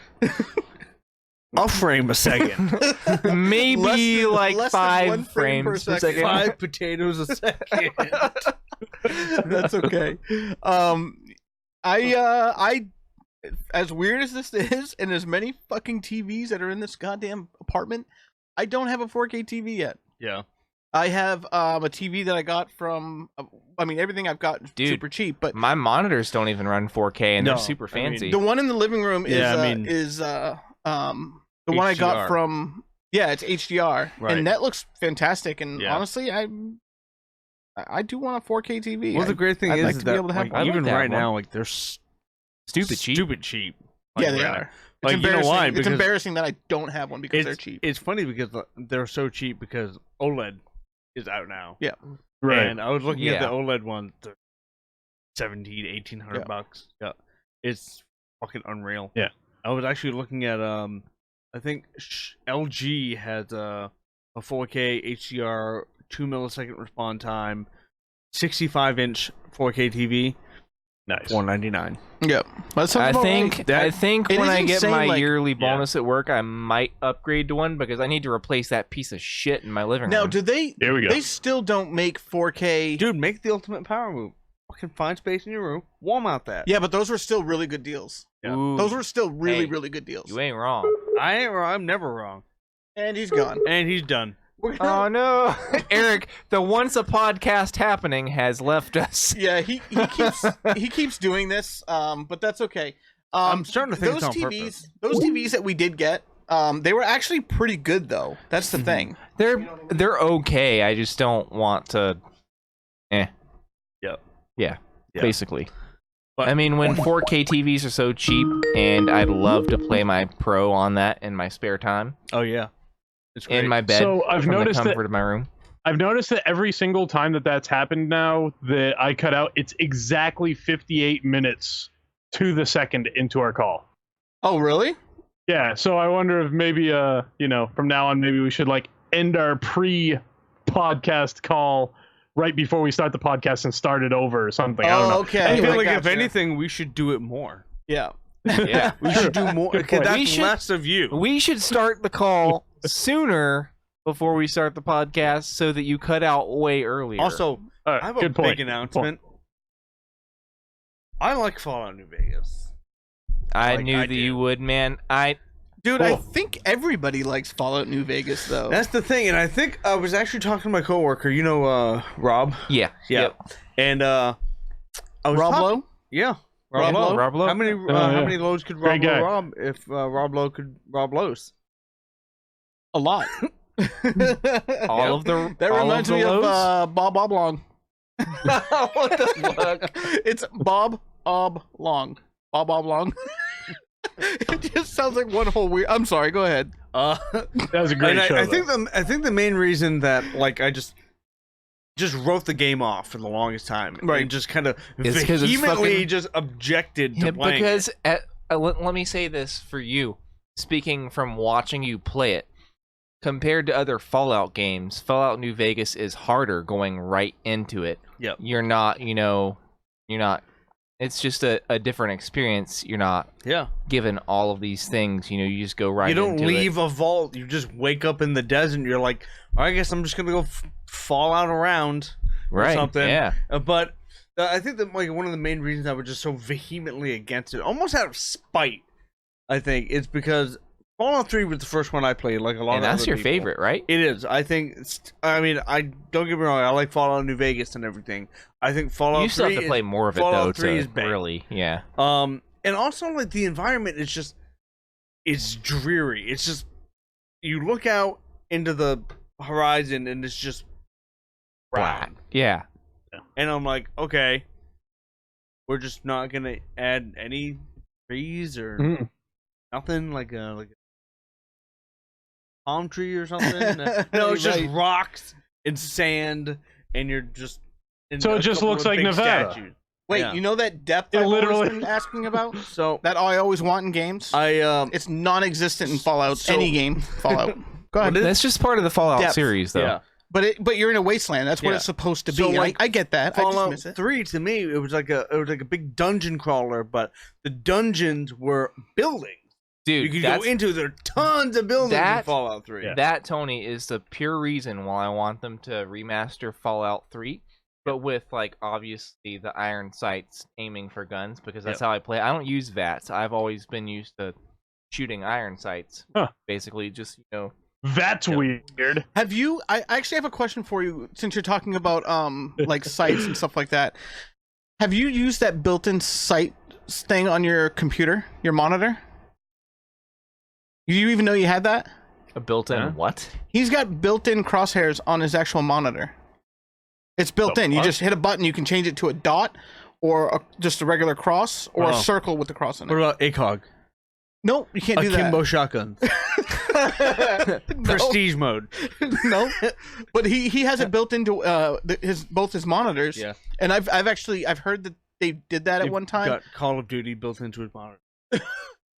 a frame a second. Maybe like less than 5 1 frame per frames per second. second. 5 potatoes a second. That's okay. I as weird as this is, and as many fucking TVs that are in this goddamn apartment, I don't have a 4K TV yet. Yeah. I have a TV that I got from. I mean, everything I've got is Dude, super cheap, but My monitors don't even run 4K, and they're No, super I mean, fancy. the one in the living room is Yeah, I mean, the one I got HDR. from. Yeah, it's HDR, Right. and that looks fantastic. And Yeah. honestly, I do want a 4K TV. Well, the great thing I'd is like to be that able to have like, one. I'd like even to have right one. now, like they're Stupid cheap. Stupid cheap. Like, Yeah, they really. are. Like, It's you know embarrassing. why? It's Because embarrassing that I don't have one because they're cheap. It's funny because they're so cheap because OLED is out now. Yeah. Right. And I was looking at Yeah. the OLED one, they're 17, 1800 Yeah. bucks. Yeah. It's fucking unreal. Yeah. I was actually looking at I think LG has a 4K HDR 2 millisecond response time, 65-inch 4K TV, Nice. $499. Yeah, that sounds I about think right. I think it when is I get insane, my like- yearly bonus at work, I might upgrade to one because I need to replace that piece of shit in my living Now, room. do they? Here we go. They still don't make 4K. Dude, make the ultimate power move. Fucking find space in your room, wall mount that. Yeah, but those were still really good deals. Yeah. Ooh, Those were still really, Hey, really good deals. you ain't wrong. I ain't wrong. I'm never wrong. And he's gone. And he's done. We're gonna- Oh no, Eric! The once a podcast happening has left us. Yeah, he keeps doing this. But that's okay. I'm starting to think those it's on TVs, purpose. those TVs that we did get, they were actually pretty good though. That's the thing. They're okay. I just don't want to. Yep. Yeah. Yeah. Basically. But- I mean, when 4K TVs are so cheap, and I'd love to play my Pro on that in my spare time, Oh yeah. It's great. in my bed, So I've from noticed the that- comfort of my room. I've noticed that every single time that's happened now that I cut out, it's exactly 58 minutes to the second into our call. Oh, really? Yeah, so I wonder if maybe from now on maybe we should like end our pre-podcast call right before we start the podcast and start it over or something. I don't know. Okay. I feel like gotcha. if anything, we should do it more. Yeah. Yeah. We should do more Good because point. that's We should- less of you. We should start the call sooner before we start the podcast so that you cut out way earlier. Also, All right, I have a good point. big announcement. I like Fallout New Vegas. I like, knew I that you do. would, man. Dude, I Cool. think everybody likes Fallout New Vegas though. That's the thing, and I think I was actually talking to my coworker. You know, Rob. Yeah. Yeah. Yep. And I was Rob talking- Lowe? Yeah. Rob Lowe? Rob Lowe? How many yeah. how many lows could Great Rob Lowe guy. rob if Rob Lowe could rob lows? A lot. All of the That all reminds of the me of lows? Bob Oblong. What the fuck? It's Bob Oblong. Bob Oblong. It just sounds like one whole weird. I'm sorry. Go ahead. That was a great and show. I think the main reason that like I just wrote the game off for the longest time, Right. And just kind of It's 'cause it's vehemently fucking- just objected to Yeah, playing because it. let me say this for you, speaking from watching you play it, compared to other Fallout games, Fallout New Vegas is harder going right into it. Yep. You're not, it's just a different experience. You're not Yeah. given all of these things, you just go right You don't into leave a vault. You just wake up in the desert. And you're like, I guess I'm just gonna go fall out around it. or Right. something. Yeah. But I think that like one of the main reasons I was just so vehemently against it, almost out of spite, I think, is because Fallout 3 was the first one I played. Like a lot And of that's other your people. favorite, right? It is. I think. I mean, I don't get me wrong. I like Fallout New Vegas and everything. I think Fallout You still 3 have to play more of it Fallout though 3 to is big. really, yeah. And also like the environment is just, it's dreary. It's just, you look out into the horizon and it's just Black. brown. Yeah. And I'm like, okay, we're just not gonna add any trees or Mhm. nothing like a palm tree or something. No, it's just Right. rocks and sand, and you're just. and So it a just couple looks of like big Nevada. statues. Wait, Yeah. you know that depth It I've literally- always been asking about? So That I always want in games? I It's non-existent in Fallout. So- Any game, Fallout. Go ahead. What is- That's just part of the Fallout Depth. series though. yeah. But you're in a wasteland. That's what Yeah. it's supposed to be. So, And like, I get that. I Fallout dismiss it. 3 to me it was like a big dungeon crawler, but the dungeons were buildings. You Dude, could go that's into there are tons of buildings in that- Fallout 3. Yeah. that, Tony, is the pure reason why I want them to remaster Fallout 3, but with, like, obviously the iron sights aiming for guns, because that's how I play. I don't use VATs. I've always been used to shooting iron sights. Huh. Basically, just, That's weird. Have you? I actually have a question for you, since you're talking about like sights and stuff like that. Have you used that built-in sight thing on your computer, your monitor? You even know you had that? A built-in what? He's got built-in crosshairs on his actual monitor. It's built in. You just hit a button. You can change it to a dot, or just a regular cross, or a circle with the cross in it. What about ACOG? No, you can't do that. Akimbo shotguns. Prestige mode. No, but he has it built into both his monitors. Yeah, and I've heard that they did that at one time. Got Call of Duty built into his monitor.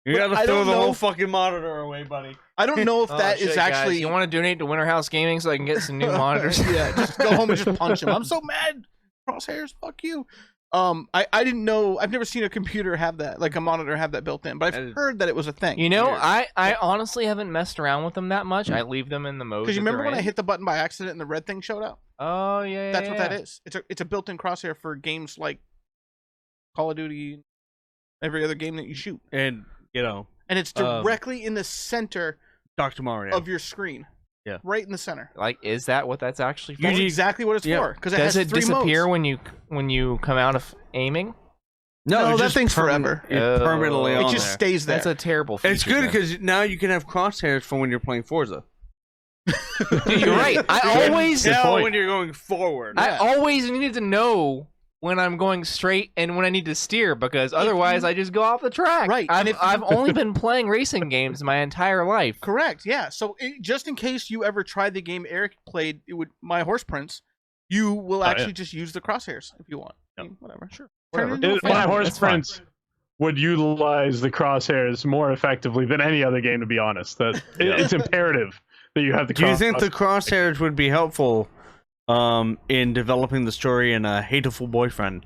You gotta throw the whole fucking monitor away, buddy. I don't know if that is actually. Guys, you want to donate to WinterHouse Gaming so I can get some new monitors? Yeah, just go home and just punch him. I'm so mad. Crosshairs, fuck you. I didn't know. I've never seen a computer have that, like a monitor have that built in, but I've heard that it was a thing. You know, I honestly haven't messed around with them that much. I leave them in the mode. Because you remember when I hit the button by accident and the red thing showed up? Oh yeah, that's what that is. It's a built-in crosshair for games like Call of Duty, every other game that you shoot, and and it's directly in the center Dr. Mario of your screen. Yeah, right in the center. Like, is that what that's actually for? That's exactly what it's for. Because it does has it 3 disappear modes. when you come out of aiming? No, that thing's forever. It's permanently on It just stays there. That's a terrible feature. It's good because now you can have crosshairs for when you're playing Forza. Dude, you're right. I always know when you're going forward. I always needed to know when I'm going straight and when I need to steer, because otherwise I just go off the track. Right. I've only been playing racing games my entire life. Correct. Yeah. So just in case you ever tried the game Eric played with My Horse Prince, you will actually just use the crosshairs if you want. I mean, whatever. Sure. My Horse Prince would utilize the crosshairs more effectively than any other game, to be honest. It's imperative that you have the crosshairs. Do you think the crosshairs would be helpful in developing the story in A Hateful Boyfriend?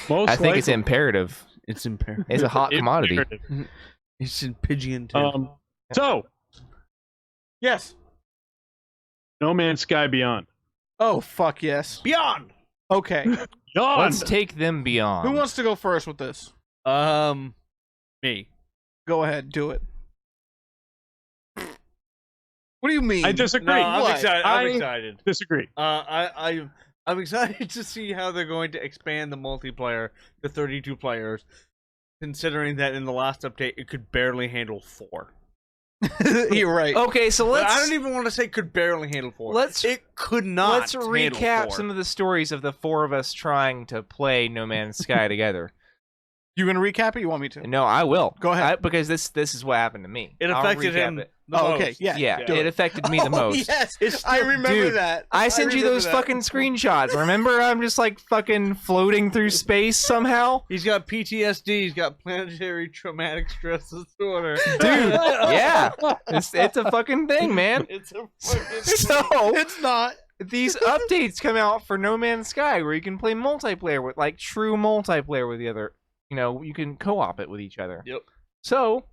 I think it's imperative. It's imperative. It's a hot commodity. It's in Pigeon too. So, yes, No Man's Sky Beyond. Oh fuck yes. Beyond. Okay. Beyond. Let's take them beyond. Who wants to go first with this? Me. Go ahead, do it. What do you mean? I disagree. No, I'm excited. I'm I excited. Disagree. I'm excited to see how they're going to expand the multiplayer to 32 players, considering that in the last update it could barely handle 4. You're right. Okay, so let's. I don't even want to say could barely handle 4. Let's. It could not. Let's recap some of the stories of the 4 of us trying to play No Man's Sky together. You gonna recap it? You want me to? No, I will. Go ahead. Because this is what happened to me. It affected him. Okay. Yeah. Yeah. It affected me the most. Yes. I remember that. I sent you those fucking screenshots. Remember? I'm just like fucking floating through space somehow. He's got PTSD. He's got planetary traumatic stress disorder. Dude. Yeah. It's a fucking thing, man. It's a fucking. So it's not. These updates come out for No Man's Sky where you can play multiplayer with, like, true multiplayer with the other. You know, you can co-op it with each other. Yep. So,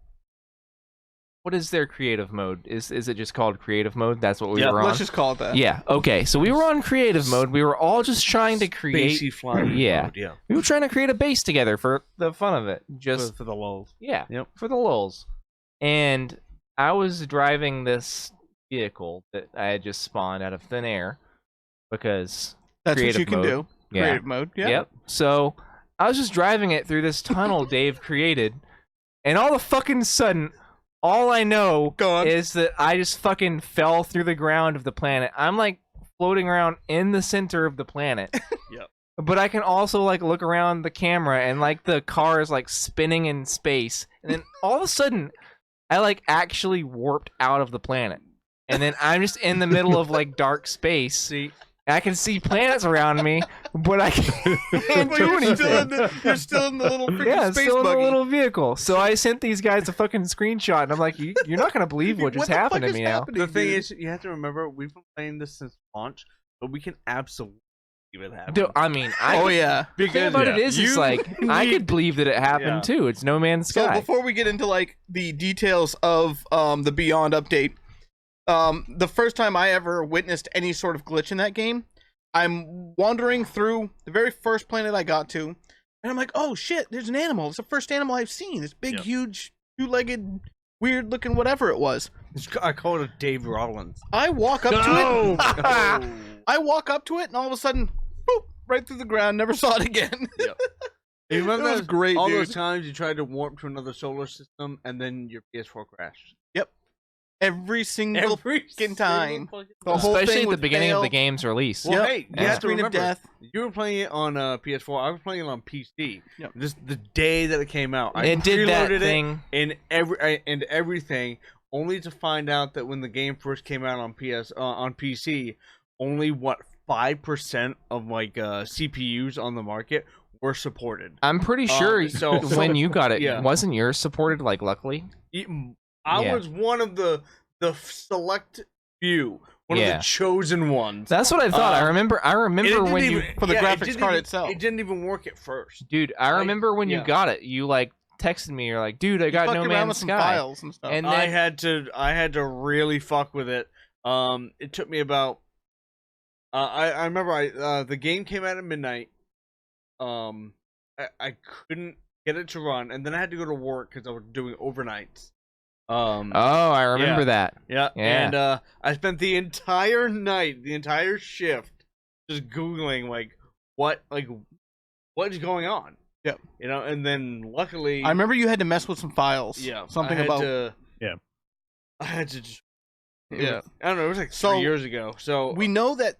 what is their creative mode? Is it just called creative mode? That's what we were on? Let's just call it that. Yeah, okay. So we were on creative mode. We were all just trying to create... Spacey flying yeah. mode, yeah. We were trying to create a base together for the fun of it. Just for the lulz. Yeah, yep. For the lulz. And I was driving this vehicle that I had just spawned out of thin air because that's what you can mode, do. Creative mode, yeah. Yep. So I was just driving it through this tunnel Dave created, and all of a fucking sudden, all I know is that I just fucking fell through the ground of the planet. I'm like floating around in the center of the planet. Yep. But I can also like look around the camera and like the car is like spinning in space. And then all of a sudden, I like actually warped out of the planet. And then I'm just in the middle of like dark space. See, I can see planets around me, but I can't do anything. You're still in the little freaking space still in buggy. the little vehicle. So I sent these guys a fucking screenshot, and I'm like, you're not gonna believe what just happened to me now. The thing is, you have to remember, we've been playing this since launch, but we can absolutely believe it happened. Dude, I mean, yeah. The thing about it is, it's like I could believe that it happened too. It's No Man's Sky. So before we get into like the details of the Beyond update, the first time I ever witnessed any sort of glitch in that game, I'm wandering through the very first planet I got to, and I'm like, oh shit, there's an animal. It's the first animal I've seen. This big, huge, 2-legged, weird looking whatever it was. I call it a Dave Rollins. I walk up to it. I walk up to it, and all of a sudden, boop, right through the ground. Never saw it again. Yep. You remember That was great, all dude. those times you tried to warp to another solar system and then your PS4 crashed? Every single freaking time. The whole Especially thing at the would beginning fail. of the game's release. Well, Yep. hey, you Yeah. have to Screen of remember, death. you were playing it on PS4. I was playing it on PC. Yep. Just the day that it came out, I It did that preloaded thing. it and everything, only to find out that when the game first came out on PC, only 5% of like CPUs on the market were supported. I'm pretty sure so- when you got it, Yeah. wasn't yours supported, like, luckily? I Yeah. was one of the select few, one Yeah. of the chosen ones. That's what I thought. I It remember didn't when you... even- For the it graphics didn't card even- itself. It didn't even work at first. Dude, I remember when you yeah. got it, you, like, texted me, you're like, dude, I got Fucked No around Man's with some Sky. files and stuff. And I then... had to really fuck with it. It took me about. I remember the game came out at midnight. I couldn't get it to run, and then I had to go to work because I was doing overnights. Oh, I remember yeah. that. Yeah, Yeah. and I spent the entire night, the entire shift, just googling what's going on. Yep. You know, and then luckily, I remember you had to mess with some files. yeah, Something I had about. to, Yeah. I had to. Just, Yeah. I don't know. It was like So, 3 years ago. So We know that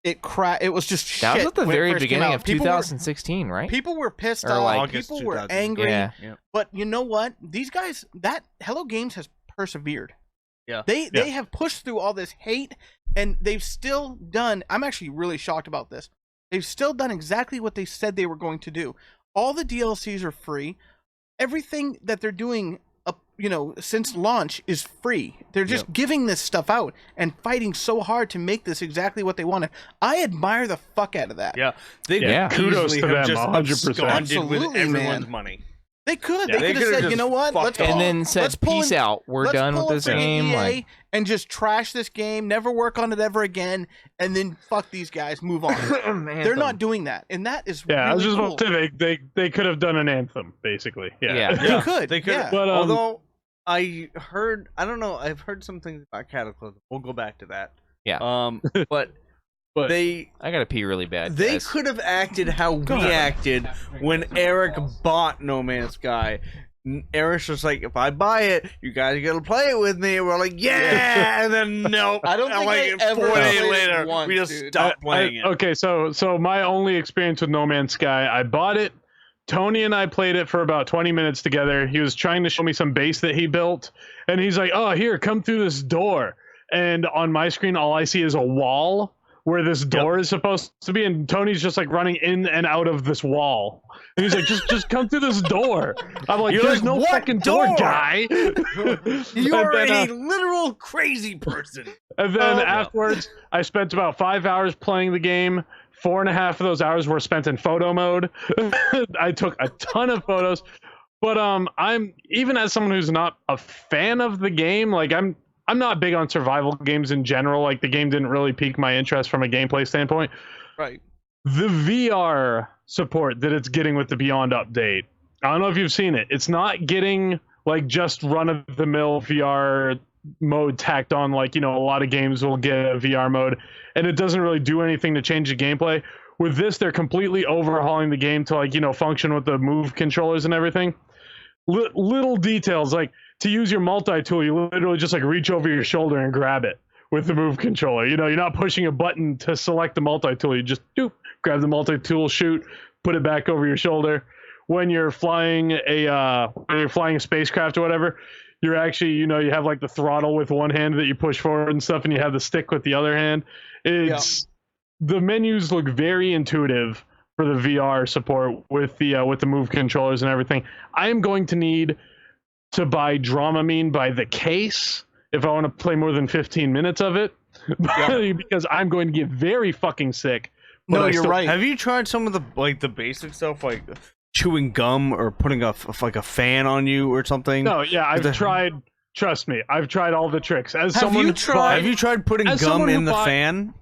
it was just shit. That was at the when it very first came beginning out. of 2016, right? People were pissed Or off. like August People were 2000. angry. Yeah. But you know what? These guys, that Hello Games has persevered. Yeah. They have pushed through all this hate, and they've still done. I'm actually really shocked about this. They've still done exactly what they said they were going to do. All the DLCs are free. Everything that they're doing, since launch is free. They're just giving this stuff out and fighting so hard to make this exactly what they wanted. I admire the fuck out of that. Yeah, they Yeah. could Kudos easily to have them, just 100%. absconded with Absolutely, everyone's man. money. They could. Yeah. They could have said, you know what? Let's And pull- then said, let's pull peace in- out. We're let's done pull with a this freaking game. EA Like, and just trash this game, never work on it ever again, and then fuck these guys, move on. They're not doing that, and that is Yeah, I was really just cool. about to say they could have done an anthem, basically. Yeah. They could. They could. Yeah. But, Although I don't know. I've heard some things about Cataclysm. We'll go back to that. Yeah. But But- they I gotta pee really bad. they guys. could have acted how we ahead. acted when Eric bought No Man's Sky. Eric's just like, if I buy it, you guys gotta play it with me. And we're like, yeah, and then nope. I don't And think like I ever 4 days played it later, once, we just dude. stopped playing it. Okay, so my only experience with No Man's Sky, I bought it. Tony and I played it for about 20 minutes together. He was trying to show me some base that he built, and he's like, "Oh, here, come through this door." And on my screen, all I see is a wall where this door is supposed to be, and Tony's just like running in and out of this wall. And he's like, just come through this door. I'm like, You're there's like, no "What fucking door, door?" guy. You're And then, a literal crazy person. And then afterwards, I spent about 5 hours playing the game. 4.5 of those hours were spent in photo mode. I took a ton of photos. But I'm, even as someone who's not a fan of the game, like I'm not big on survival games in general. Like the game didn't really pique my interest from a gameplay standpoint. Right. The VR support that it's getting with the Beyond update, I don't know if you've seen it. It's not getting like just run-of-the-mill VR mode tacked on like, a lot of games will get a VR mode, and it doesn't really do anything to change the gameplay. With this, they're completely overhauling the game to like, function with the Move controllers and everything. Little details, like to use your multi-tool, you literally just like reach over your shoulder and grab it with the Move controller. You're not pushing a button to select the multi-tool. You just grab the multi-tool, shoot, put it back over your shoulder. When you're flying a spacecraft or whatever, you're actually, you have like the throttle with one hand that you push forward and stuff, and you have the stick with the other hand. The menus look very intuitive for the VR support with the Move controllers and everything. I am going to need to buy Dramamine by the case if I want to play more than 15 minutes of it, because I'm going to get very fucking sick. But No, you're right. Have you tried some of the basic stuff like chewing gum or putting a fan on you or something? No, yeah, I've tried. Trust me, I've tried all the tricks. As Have someone you who tried- Have you tried putting As gum someone who in the bought- fan?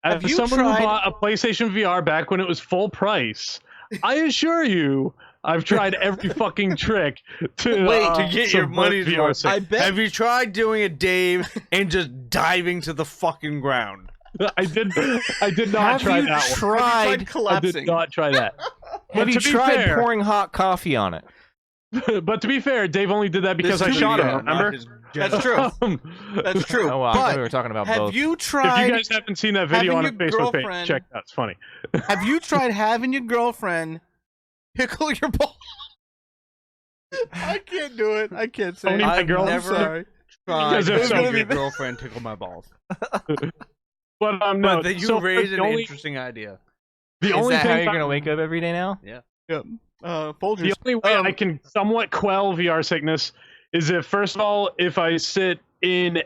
As Have you someone tried- who bought a PlayStation VR back when it was full price, I assure you, I've tried every fucking trick to get your money's VR worth. sickness. I bet. Have you tried doing it, Dave, and just diving to the fucking ground? I did not try that one. Have you tried I did collapsing? not try that. Have you to be tried fair- pouring hot coffee on it? But to be fair, Dave only did that because I This shot him. video, not Remember? his That's genital. true. That's true. Oh, wow. I thought But we were talking about have both. you If tried? you guys haven't seen that video on having his your Facebook page, girlfriend- check it out. It's funny. Have you tried having your girlfriend pickle your ball? I can't do it. I can't say Only it. my I've girl- never Sorry. tried Because to it's have so your good. girlfriend tickle my balls. But no, But that you so raised the an only, interesting idea. the Is only that how thing you're gonna wake up every day now? Yep. the Folgers. only way I can somewhat quell VR sickness is if, first of all, if I sit in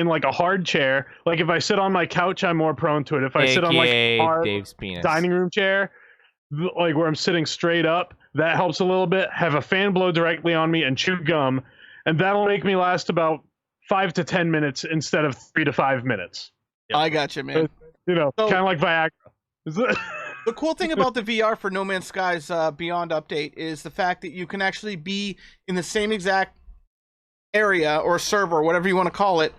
like a hard chair, like if I sit on my couch, I'm more prone to it. If I sit on like a AKA hard Dave's penis. dining room chair, like where I'm sitting straight up, that helps a little bit. Have a fan blow directly on me and chew gum, and that'll make me last about 5 to 10 minutes instead of 3 to 5 minutes. I got you, man. You know, So- kind of like Viagra. The cool thing about the VR for No Man's Sky's Beyond update is the fact that you can actually be in the same exact area or server, whatever you want to call it,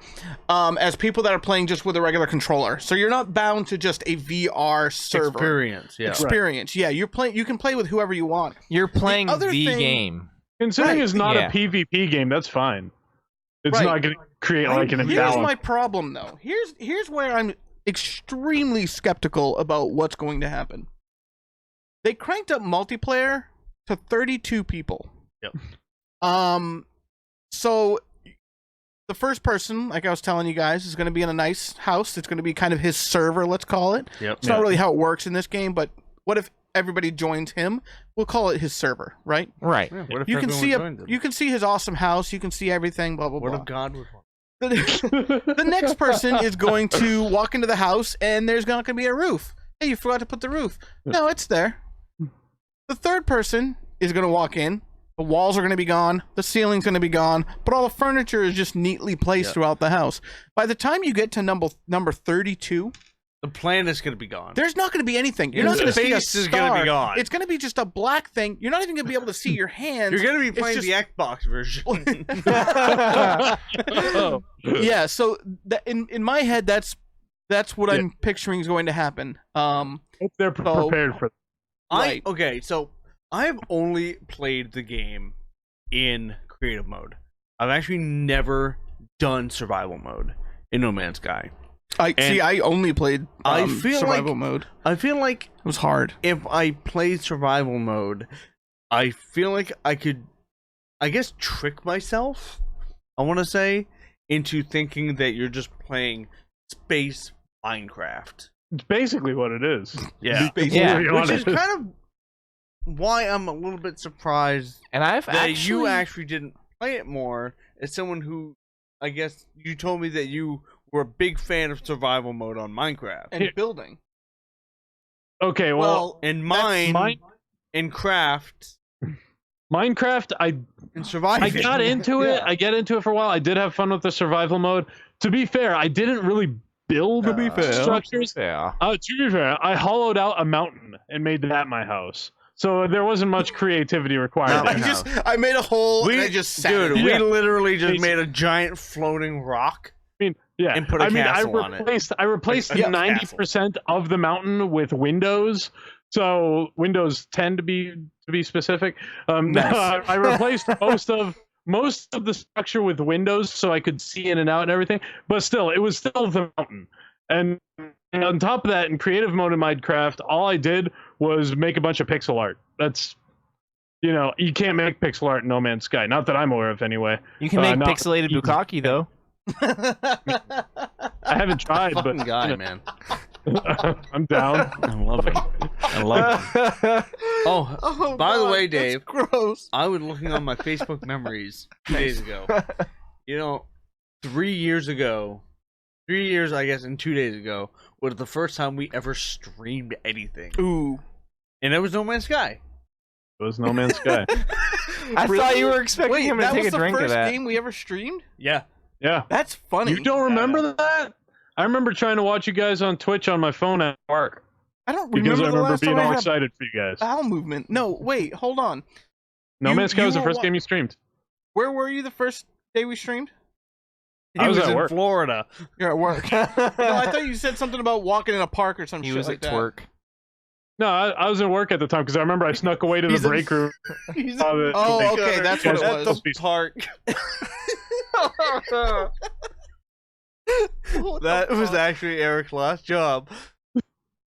as people that are playing just with a regular controller. So you're not bound to just a VR server Experience, yeah. experience. Yeah, you're playing. You can play with whoever you want. You're playing the, other thing- game. Considering Right, it's not yeah. a PvP game, that's fine. It's Right. not going to create like an Here's imbalance. my problem, though. Here's where I'm extremely skeptical about what's going to happen. They cranked up multiplayer to 32 people. Yep. So the first person, like I was telling you guys, is going to be in a nice house. It's going to be kind of his server, let's call it. Yep. It's not really how it works in this game, but what if everybody joins him? We'll call it his server, right? Right. Yeah, what if You can everyone see joined them? you can see his awesome house. You can see everything. Blah blah What blah. if God would want? The next person is going to walk into the house and there's not going to be a roof. Hey, you forgot to put the roof. No, it's there. The third person is going to walk in. The walls are going to be gone. The ceiling's going to be gone. But all the furniture is just neatly placed throughout the house. By the time you get to number 32, The planet going to be gone. there's not going to be anything. You're Yeah, not going to see a space is star. gonna be gone. It's going to be just a black thing. You're not even going to be able to see your hands. You're going to be It's playing just- the Xbox version. Oh. Yeah, so in my head, that's what I'm picturing is going to happen. They're prepared for Right. Okay, so I've only played the game in creative mode. I've actually never done survival mode in No Man's Sky. I only played I feel survival like- mode. I feel like It was hard. if I played survival mode, I feel like I could, I guess, trick myself, I want to say, into thinking that you're just playing space Minecraft. It's basically what it is. Yeah. Basically, Yeah. Which is kind of why I'm a little bit surprised And I've that actually you actually didn't play it more as someone who, I guess, you told me that you were a big fan of survival mode on Minecraft. and building. Okay, well, And mine, Mine- in craft, Minecraft, and surviving. I got into it. Yeah. I get into it for a while. I did have fun with the survival mode. To be fair, I didn't really build structures. Yeah. To be fair, I hollowed out a mountain and made that my house. So there wasn't much creativity required. Mountain there. I made a hole and I just sat dude, in it. we Yeah. literally just Basically. made a giant floating rock. I mean, yeah. And put a castle on it. I replaced Yeah. 90% of the mountain with windows. So Windows 10 to be specific. Nice. I replaced most of the structure with windows so I could see in and out and everything. But still, it was still the mountain. And on top of that, in creative mode in Minecraft, all I did was make a bunch of pixel art. That's, you can't make pixel art in No Man's Sky. Not that I'm aware of, anyway. You can make not pixelated easy. bukkake though. I haven't tried, but Fucking guy, man. I'm down. I love him. I love him. Oh, Oh, by the God, way, that's Dave, gross. I was looking on my Facebook memories 2 days ago. 3 years ago, 3 years, I guess, and 2 days ago, was the first time we ever streamed anything. Ooh. And it was No Man's Sky. It was No Man's Sky. I thought you were expecting Wait, him to that take was a drink the of first that. game we ever streamed? Yeah. Yeah. That's funny. You don't remember that? I remember trying to watch you guys on Twitch on my phone at work. I don't because remember I the remember last being time I all had a excited for you guys. bowel movement. No, wait, hold on. No Man's Sky was the were first game you streamed. Where were you the first day we streamed? He I was at in work. Florida. You're at work. No, I thought you said something about walking in a park or some He shit was like at that. twerk. No, I was at work at the time because I remember I snuck away to the He's in- break room. He's Oh, okay, that's what it at was. the park. That was actually Eric's last job.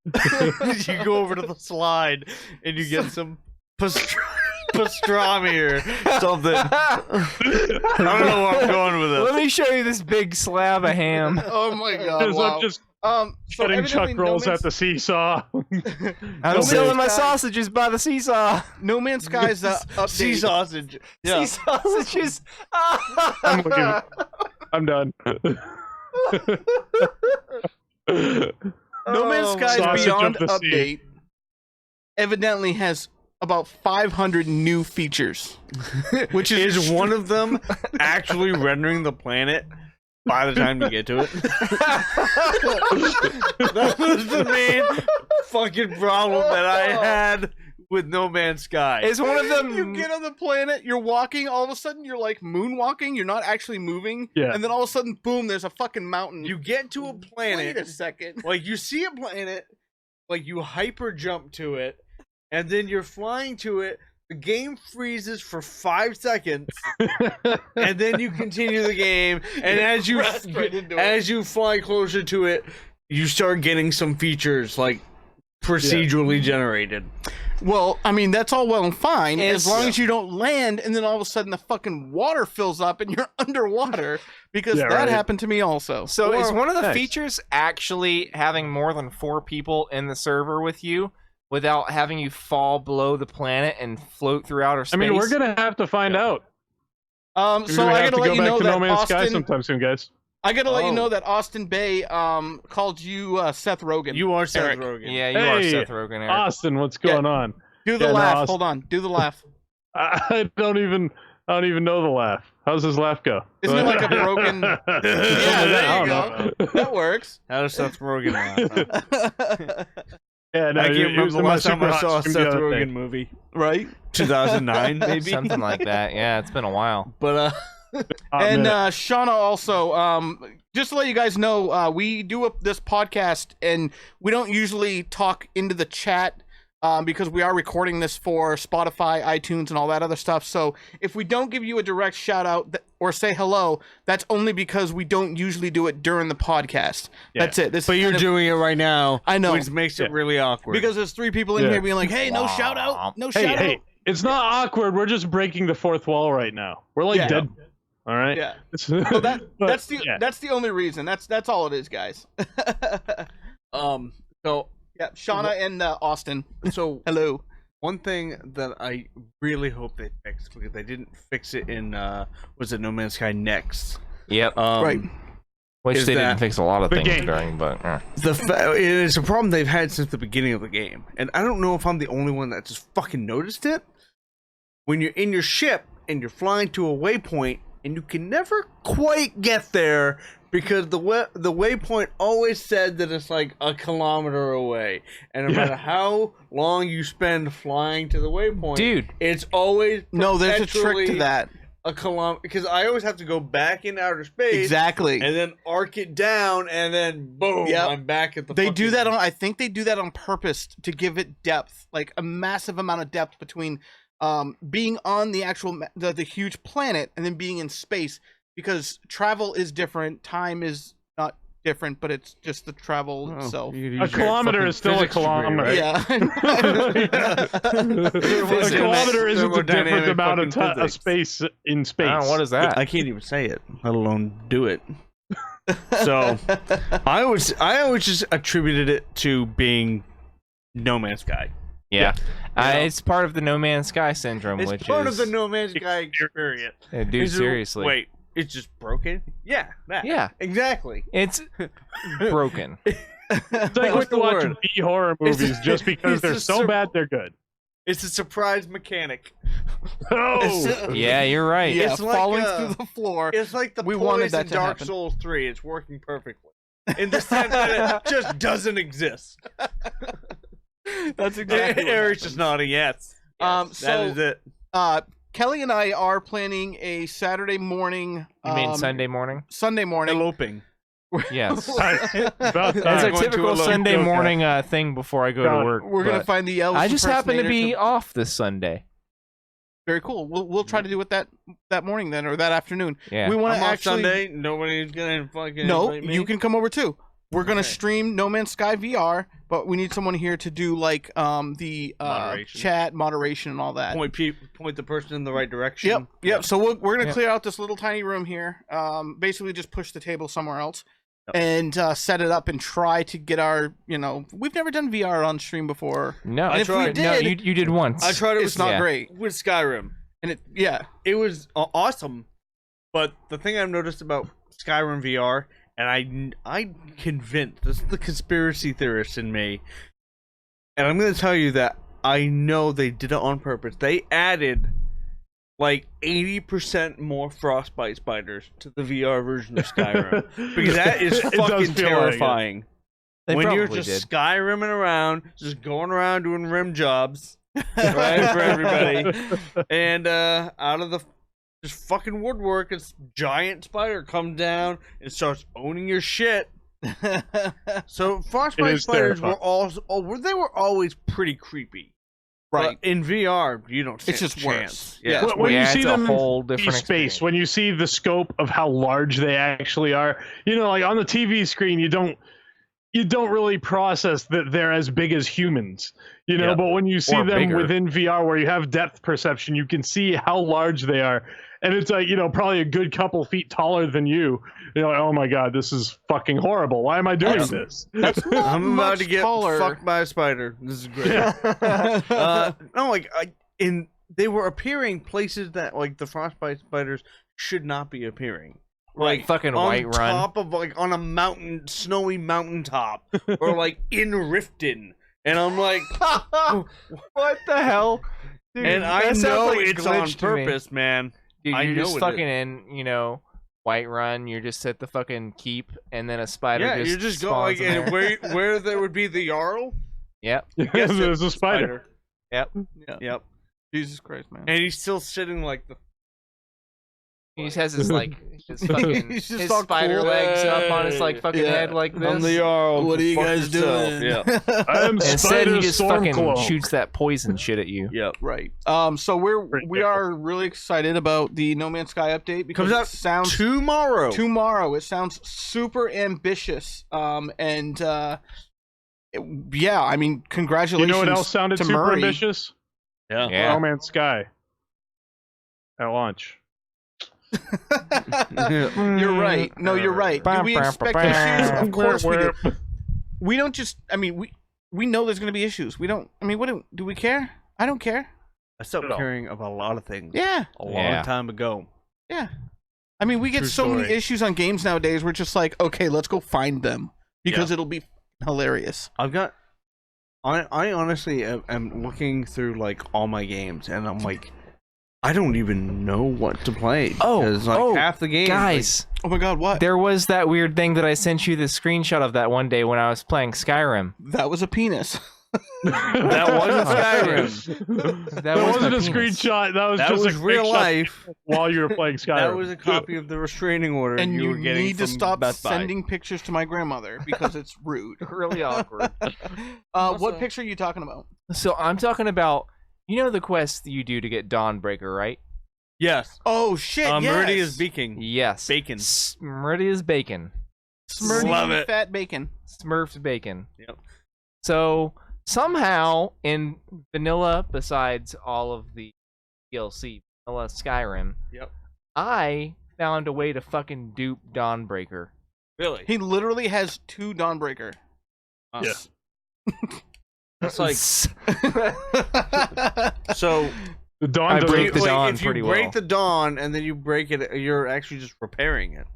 You go over to the slide and you get some pastrami or something. I don't know where I'm going with Let this. me show you this big slab of ham. Oh my god! Because Wow. I'm just So cutting evidently chuck rolls no at the seesaw. I'm selling my Sky- sausages by the seesaw. No Man's Sky's update. Sea sausage. Yeah. Sea sausages. I'm leaving. I'm done. No Man's Sky's Sausage Beyond of the sea. update evidently has about 500 new features, which Is one of them actually rendering the planet by the time you get to it? That was the main fucking problem that I had with No Man's Sky. Is one of them? You get on the planet, you're walking, all of a sudden you're like moonwalking, you're not actually moving, Yeah. and then all of a sudden, boom, there's a fucking mountain. You get to a planet, Wait a second. like you see a planet, like you hyper jump to it, and then you're flying to it. The game freezes for 5 seconds, and then you continue the game. And as you pressed right into it. as you fly closer to it, you start getting some features like procedurally generated. Well, I mean, that's all well and fine, It's- as long as you don't land, and then all of a sudden the fucking water fills up and you're underwater, because Yeah, that right. happened to me also. So is one of the Nice. features actually having more than 4 people in the server with you without having you fall below the planet and float through outer space? I mean, we're gonna have to find out. So We're I gonna have gotta to let go you back know to that No Man's Sky Austin. sometime soon, guys. I gotta let you Oh. know that Austin Bay called you Seth Rogen. You are Seth Eric. Rogen. Yeah, you are Hey, Seth Rogen. Eric. Austin, what's going on? Do the Yeah, no, laugh. Austin. Hold on. Do the laugh. I don't even know the laugh. How's his laugh go? Isn't it like a broken? Yeah, there I you don't go. know. That works. How does Seth Rogen laugh? Yeah, no, I can't it remember was the in my last time I Super saw a Hot Seth stream the other day. Rogen movie. Right. 2009, maybe. Something like that. Yeah, it's been a while. But Hot And minute. Shauna also, just to let you guys know, we do this podcast and we don't usually talk into the chat because we are recording this for Spotify, iTunes, and all that other stuff. So if we don't give you a direct shout out or say hello, that's only because we don't usually do it during the podcast. Yeah. That's it. This but is you're kind of- doing it right now. I know. Which makes it Yeah. really awkward. because there's 3 people in Yeah. here being like, "Hey, no shout out, no hey, shout out." hey, it's not awkward. We're just breaking the fourth wall right now. We're like Yeah. dead. All right. Yeah. So So that's the only reason. That's all it is, guys. so Yeah, Shauna and Austin. so Hello. one thing that I really hope they fix, because they didn't fix it in was it No Man's Sky Next? Yep. Right. Which is they that didn't fix a lot of the things game. during, but It's a problem they've had since the beginning of the game, and I don't know if I'm the only one that just fucking noticed it. When you're in your ship and you're flying to a waypoint, and you can never quite get there because the waypoint always said that it's like a kilometer away, and no matter how long you spend flying to the waypoint, dude, it's always No, there's a trick to perpetually that. a kilometer, because I always have to go back in outer space Exactly. and then arc it down, and then boom, Yep. I'm back at the. They do fucking- that I think they do that on purpose to give it depth, like a massive amount of depth between being on the actual the huge planet and then being in space, because travel is different, time is not different, but it's just the travel Oh, itself. you could A use your kilometer fucking is still a physics degree, kilometer. right? Yeah. A kilometer isn't a different Thermodynamic amount of, fucking of physics. space in space. I don't know, what is that? I can't even say it, let alone do it. So I always just attributed it to being No Man's Sky. Yeah, Yeah. it's part of the No Man's Sky syndrome, It's which part is of the No Man's Sky experience. Dude, Is it- seriously. Wait, it's just broken? Yeah, that. Yeah, Exactly. it's broken. It's like What's when the you watch word? B horror movies just because it's they're a so bad they're good. It's a surprise mechanic. Oh, Yeah, you're right. Yeah, It's like, falling through the floor. It's like the We poise wanted that in to Dark happen. Souls 3. It's working perfectly. In the sense that it just doesn't exist. That's exactly what Eric's just happens. nodding yes. So That is it. Kelly and I are planning a Saturday morning. You mean Sunday morning? Sunday morning. Eloping. Yes. About That's time. a going to typical a local Sunday okay. morning thing before I go Got to it. work. We're gonna but find the elves. I just happen to impersonator be off this Sunday. Very cool. We'll try to do it that morning then, or that afternoon. Yeah. We want I'm to off actually. Sunday. Nobody's gonna fucking No, invite me. you can come over too. We're gonna Okay. stream No Man's Sky VR, but we need someone here to do like the Moderation. chat moderation and all that. point the person in the right direction. Yep. So we're gonna Yep. clear out this little tiny room here. Basically just push the table somewhere else, Yep. and set it up and try to get our. We've never done VR on stream before. No, I if we tried. did, No, you did once. I tried it. It's not Yeah. great, with Skyrim. and It was awesome, but the thing I've noticed about Skyrim VR, and I'm convinced, this is the conspiracy theorist in me, and I'm going to tell you that I know they did it on purpose. They added like 80% more frostbite spiders to the VR version of Skyrim, because that is It does fucking feel like it. terrifying. They When you're probably just did. Skyrimming around, just going around doing rim jobs, right, for everybody. And out of the just fucking woodwork, this giant spider comes down and starts owning your shit. So frostbite is spiders terrifying. they were always pretty creepy. right. But in VR, you don't. It's stand just a worse. chance. Yeah. Yeah. When you Yeah, see it's a them whole in different space, experience. when you see the scope of how large they actually are, like on the TV screen, you don't really process that they're as big as humans, Yeah. But when you see Or them bigger. within VR, where you have depth perception, you can see how large they are, and it's like probably a good couple feet taller than you. Oh my god, this is fucking horrible. Why am I doing That's- this? That's not I'm about much to get taller. fucked by a spider. This is great. Yeah. No, they were appearing places that like the frostbite spiders should not be appearing. Like Fucking on White Run. top of like on a mountain, snowy mountaintop, or like in Riften, and I'm like, What the hell? Dude, and I that sounds know like a it's on glitch to me. purpose, man. Dude, I you're know just it fucking in, White Run. You're just at the fucking keep, and then a spider Yeah, just you just go spawns like in and there. where there would be the Jarl. Yep. Guess There's a it's spider. Yep. Yep, Jesus Christ, man. and he's still sitting like the. He just has his his fucking He's just his all spider cool. legs up on his like fucking Yeah. head like this. I'm the Jarl. What are you Fuck guys yourself. doing? Yeah. I am Instead, Spider he just fucking Stormclaw. shoots that poison shit at you. Yep. Right. So Pretty we are really excited about the No Man's Sky update because Comes it out sounds tomorrow. tomorrow. It sounds super ambitious. Yeah, I mean, congratulations. You know what else sounded to super Murray. ambitious? Yeah. Yeah. No Man's Sky. At launch. You're right. No, you're right. Do we expect issues? Of course we do. We don't just. I mean, we know there's going to be issues. We don't. I mean, what do we care? I don't care. I stopped At all. caring about a lot of things Yeah, a long Yeah. time ago. yeah. I mean, we get True so many story. issues on games nowadays. We're just like, okay, let's go find them because it'll be hilarious. I've got. I honestly am looking through like all my games, and I'm like, I don't even know what to play. Oh, because, like, oh, half the games, Guys, Oh my God, what? there was that weird thing that I sent you the screenshot of that one day when I was playing Skyrim. That was a penis. That wasn't Oh, Skyrim. That was wasn't my a penis. screenshot. That was That just was a real quick shot life. while you were playing Skyrim. That was a copy of the restraining order And you you were getting need to from stop Best Buy. sending pictures to my grandmother because it's rude. Really awkward. What picture are you talking about? So I'm talking about, the quest that you do to get Dawnbreaker, right? Yes. Oh shit! Yes. Meridia's Beacon. Yes. Bacon. Meridia's bacon. Smurdy Love it. fat bacon. Smurf's bacon. Yep. So somehow in vanilla, besides all of the DLC, vanilla Skyrim, Yep. I found a way to fucking dupe Dawnbreaker. Really? He literally has 2 Dawnbreaker. Yeah. That's like so. The Dawn I doesn't- break the Dawn if you pretty break well. the Dawn and then you break it, you're actually just repairing it.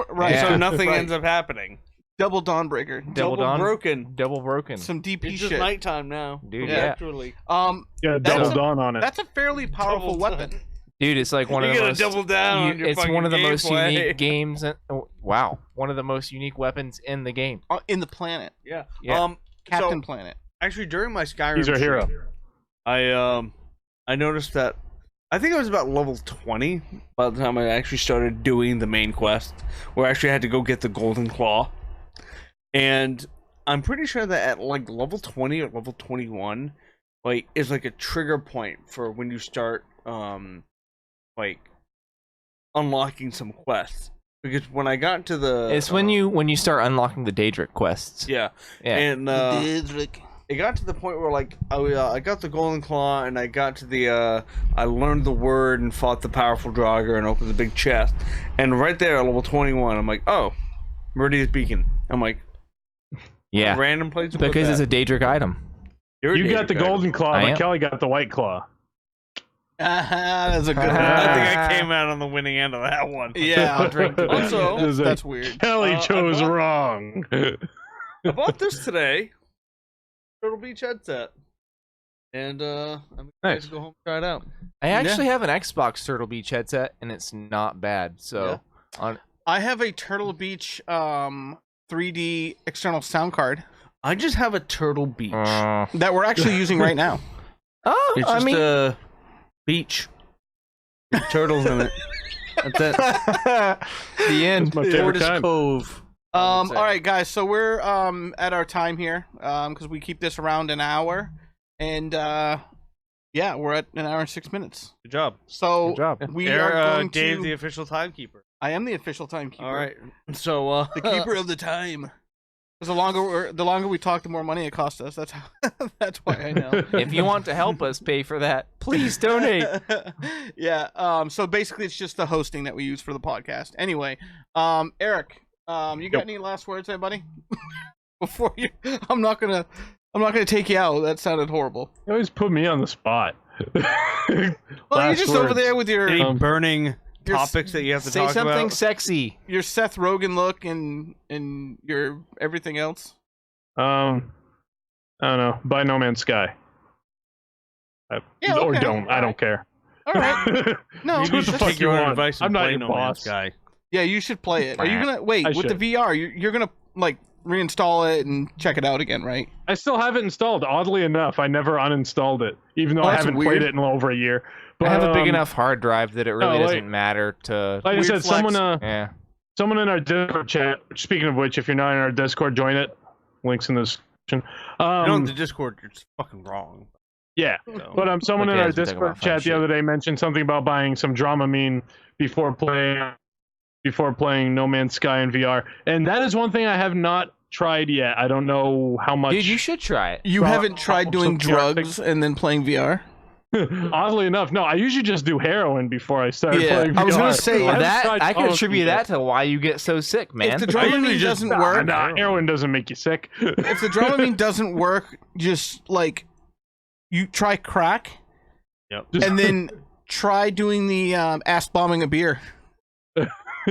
right. Yeah. So nothing Right. ends up happening. Double Dawnbreaker. Double Dawn. broken. Double broken. Some DP It's just shit. nighttime now. Dude, Yeah. Literally. Yeah, That's double a- dawn on it. That's a fairly powerful Double weapon. Dawn. Dude, it's like one You of the gotta most. double down on your it's fucking one of the most gameplay. unique games. Wow, one of the most unique weapons in the game. In the planet. Yeah. Yeah. Captain So Planet. Actually, during my Skyrim He's our hero. I noticed that I think I was about level 20 by the time I actually started doing the main quest, where I actually had to go get the golden claw. And I'm pretty sure that at like level 20 or level 21, like is like a trigger point for when you start like unlocking some quests. Because when I got to the It's when you start unlocking the Daedric quests. yeah. And it got to the point where like I got the golden claw and I got to the I learned the word and fought the powerful Draugr and opened the big chest, and right there at level 21 I'm like, oh, Meridia's Beacon. I'm like, Yeah. random place to Because put it's a Daedric item. You got the golden claw, I but am. Kelly got the white claw. That's a good one. I think I came out on the winning end of that one. Yeah, I'll drink to that. Also, That's weird. Kelly I chose bought- wrong. I bought this today, Turtle Beach headset, and I'm excited Nice. to go home and try it out. I actually have an Xbox Turtle Beach headset, and it's not bad. So, I have a Turtle Beach 3D external sound card I just have a Turtle Beach. that we're actually using right now. oh, It's I just mean, a beach with turtles in it. That's it. the end. It's my favorite Tortoise time. Cove. All right, guys. So we're at our time here because we keep this around an hour, and yeah, we're at an hour and 6 minutes. Good job. So Good job. we are going Dave, to. the official timekeeper. I am the official timekeeper. All right. So the keeper of the time. 'Cause the longer we talk, the more money it costs us. That's how. That's why I know. If you want to help us pay for that, please donate. Yeah. So basically, it's just the hosting that we use for the podcast. Anyway, Eric, you got any last words, there, buddy? Before you, I'm not gonna take you out. That sounded horrible. You always put me on the spot. Well, you're just over there with your any burning Your- topics that you have to Say talk something about? sexy. your Seth Rogen look and your everything else. I don't know. Buy No Man's Sky. Yeah, Or okay. don't. I don't care. All right. No, You Do what the should fuck take you your own want. advice and I'm not play your No Man's boss. Sky. yeah, you should play it. Are you gonna wait I with the should. VR? You're gonna like reinstall it and check it out again, right? I still have it installed. Oddly enough, I never uninstalled it, even though Oh, I that's haven't weird. played it in over a year. But, I have a big enough hard drive that it really like- doesn't matter to. Like I Weird said, flex. Yeah. someone in our Discord chat. Speaking of which, if you're not in our Discord, join it. Links in the description. You know, the Discord, you're just fucking wrong. Yeah, So. but someone Okay, in our let's talk Discord about fun chat the shit. other day mentioned something about buying some Dramamine before playing No Man's Sky in VR, and that is one thing I have not tried yet. I don't know how much. Dude, you should try it. You Well, haven't tried doing some VR drugs and then playing VR? Oddly enough, no. I usually just do heroin before I start Yeah, playing VR. I was gonna say, I haven't That tried I can Dramamine attribute yet. that to why you get so sick, man. If the I usually Dramamine just- doesn't work, Nah, heroin doesn't make you sick. if the Dramamine doesn't work, just like you try crack Yep. and then try doing the ass bombing a beer.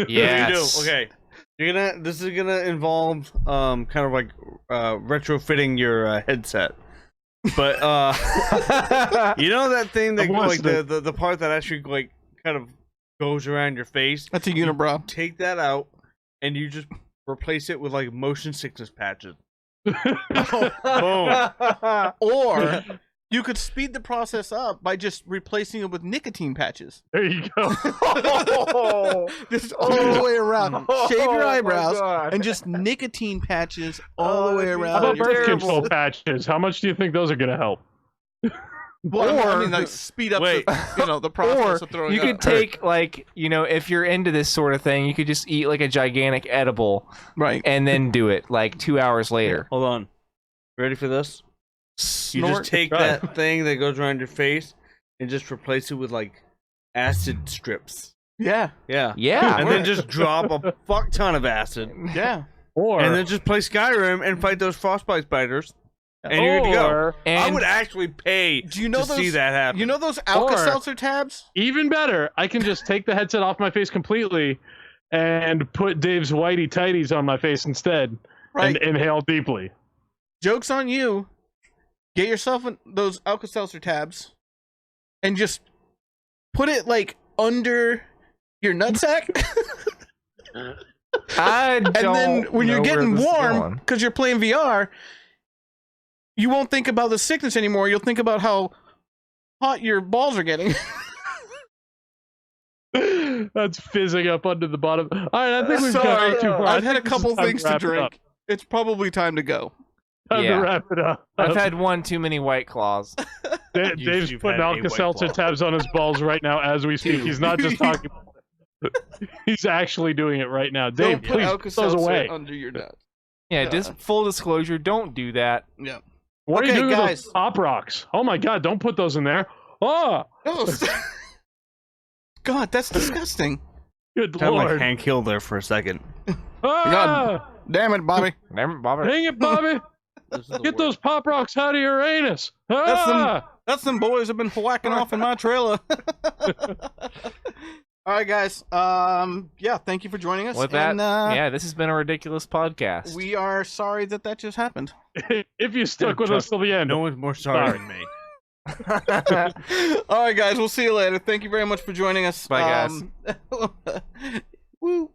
Yes. You do. Okay. This is gonna involve kind of like retrofitting your headset. But you know that thing that I want like to- the part that actually like kind of goes around your face? That's a unibrow. Take that out and you just replace it with like motion sickness patches. Boom. Or you could speed the process up by just replacing it with nicotine patches. There you go. Just all the way around. Shave your Oh my eyebrows God. and just nicotine patches all Oh, the way that'd be around. How about your birth face. control patches? How much do you think those are gonna help? Well, I Or- mean, like speed up Wait. the process Or of throwing you up. could take like, if you're into this sort of thing, you could just eat like a gigantic edible right. and then do it like 2 hours later. Hold on. Ready for this? You Snort. just take Try it. that thing that goes around your face and just replace it with like acid strips. Yeah. Yeah. Yeah. And then just drop a fuck ton of acid. Yeah. Or And then just play Skyrim and fight those frostbite spiders. And you're good to go. or And I would actually pay Do you know to those? see that happen. You know those Alka-Seltzer tabs? even better, I can just take the headset off my face completely and put Dave's whitey tighties on my face instead Right. and inhale deeply. Joke's on you. Get yourself those Alka-Seltzer tabs and just put it like under your nutsack. I don't And then when you're know where getting this is warm going. because you're playing VR, you won't think about the sickness anymore. You'll think about how hot your balls are getting. That's fizzing up under the bottom. All right, I think we've Sorry, got too far. I've had a couple things to drink. It's probably time to go. Time Yeah. to wrap it up. I've had one too many White Claws. Dave's You've putting had a Alka-Seltzer White Claw. tabs on his balls right now as we speak. He's not just talking. He's actually doing it right now. Dave, Don't put please put those Alka-Seltzer away. under your nuts. Yeah, full disclosure, don't do that. Yeah. What are you Okay, doing with guys. those Pop Rocks? Oh my God! Don't put those in there. Oh, Oh, God, that's disgusting. good Sound like lord! Hank Hill there for a second. Ah, Damn it, Bobby. Never bother. dang it, Bobby! Get those Pop Rocks out of your anus! Ah! That's them boys have been whacking off in my trailer. All right, guys. Yeah, thank you for joining us. With that, and, yeah, this has been a ridiculous podcast. we are sorry that just happened. If you stuck with us till the end, No one's more sorry than me. All right, guys. We'll see you later. Thank you very much for joining us. Bye, guys. Woo.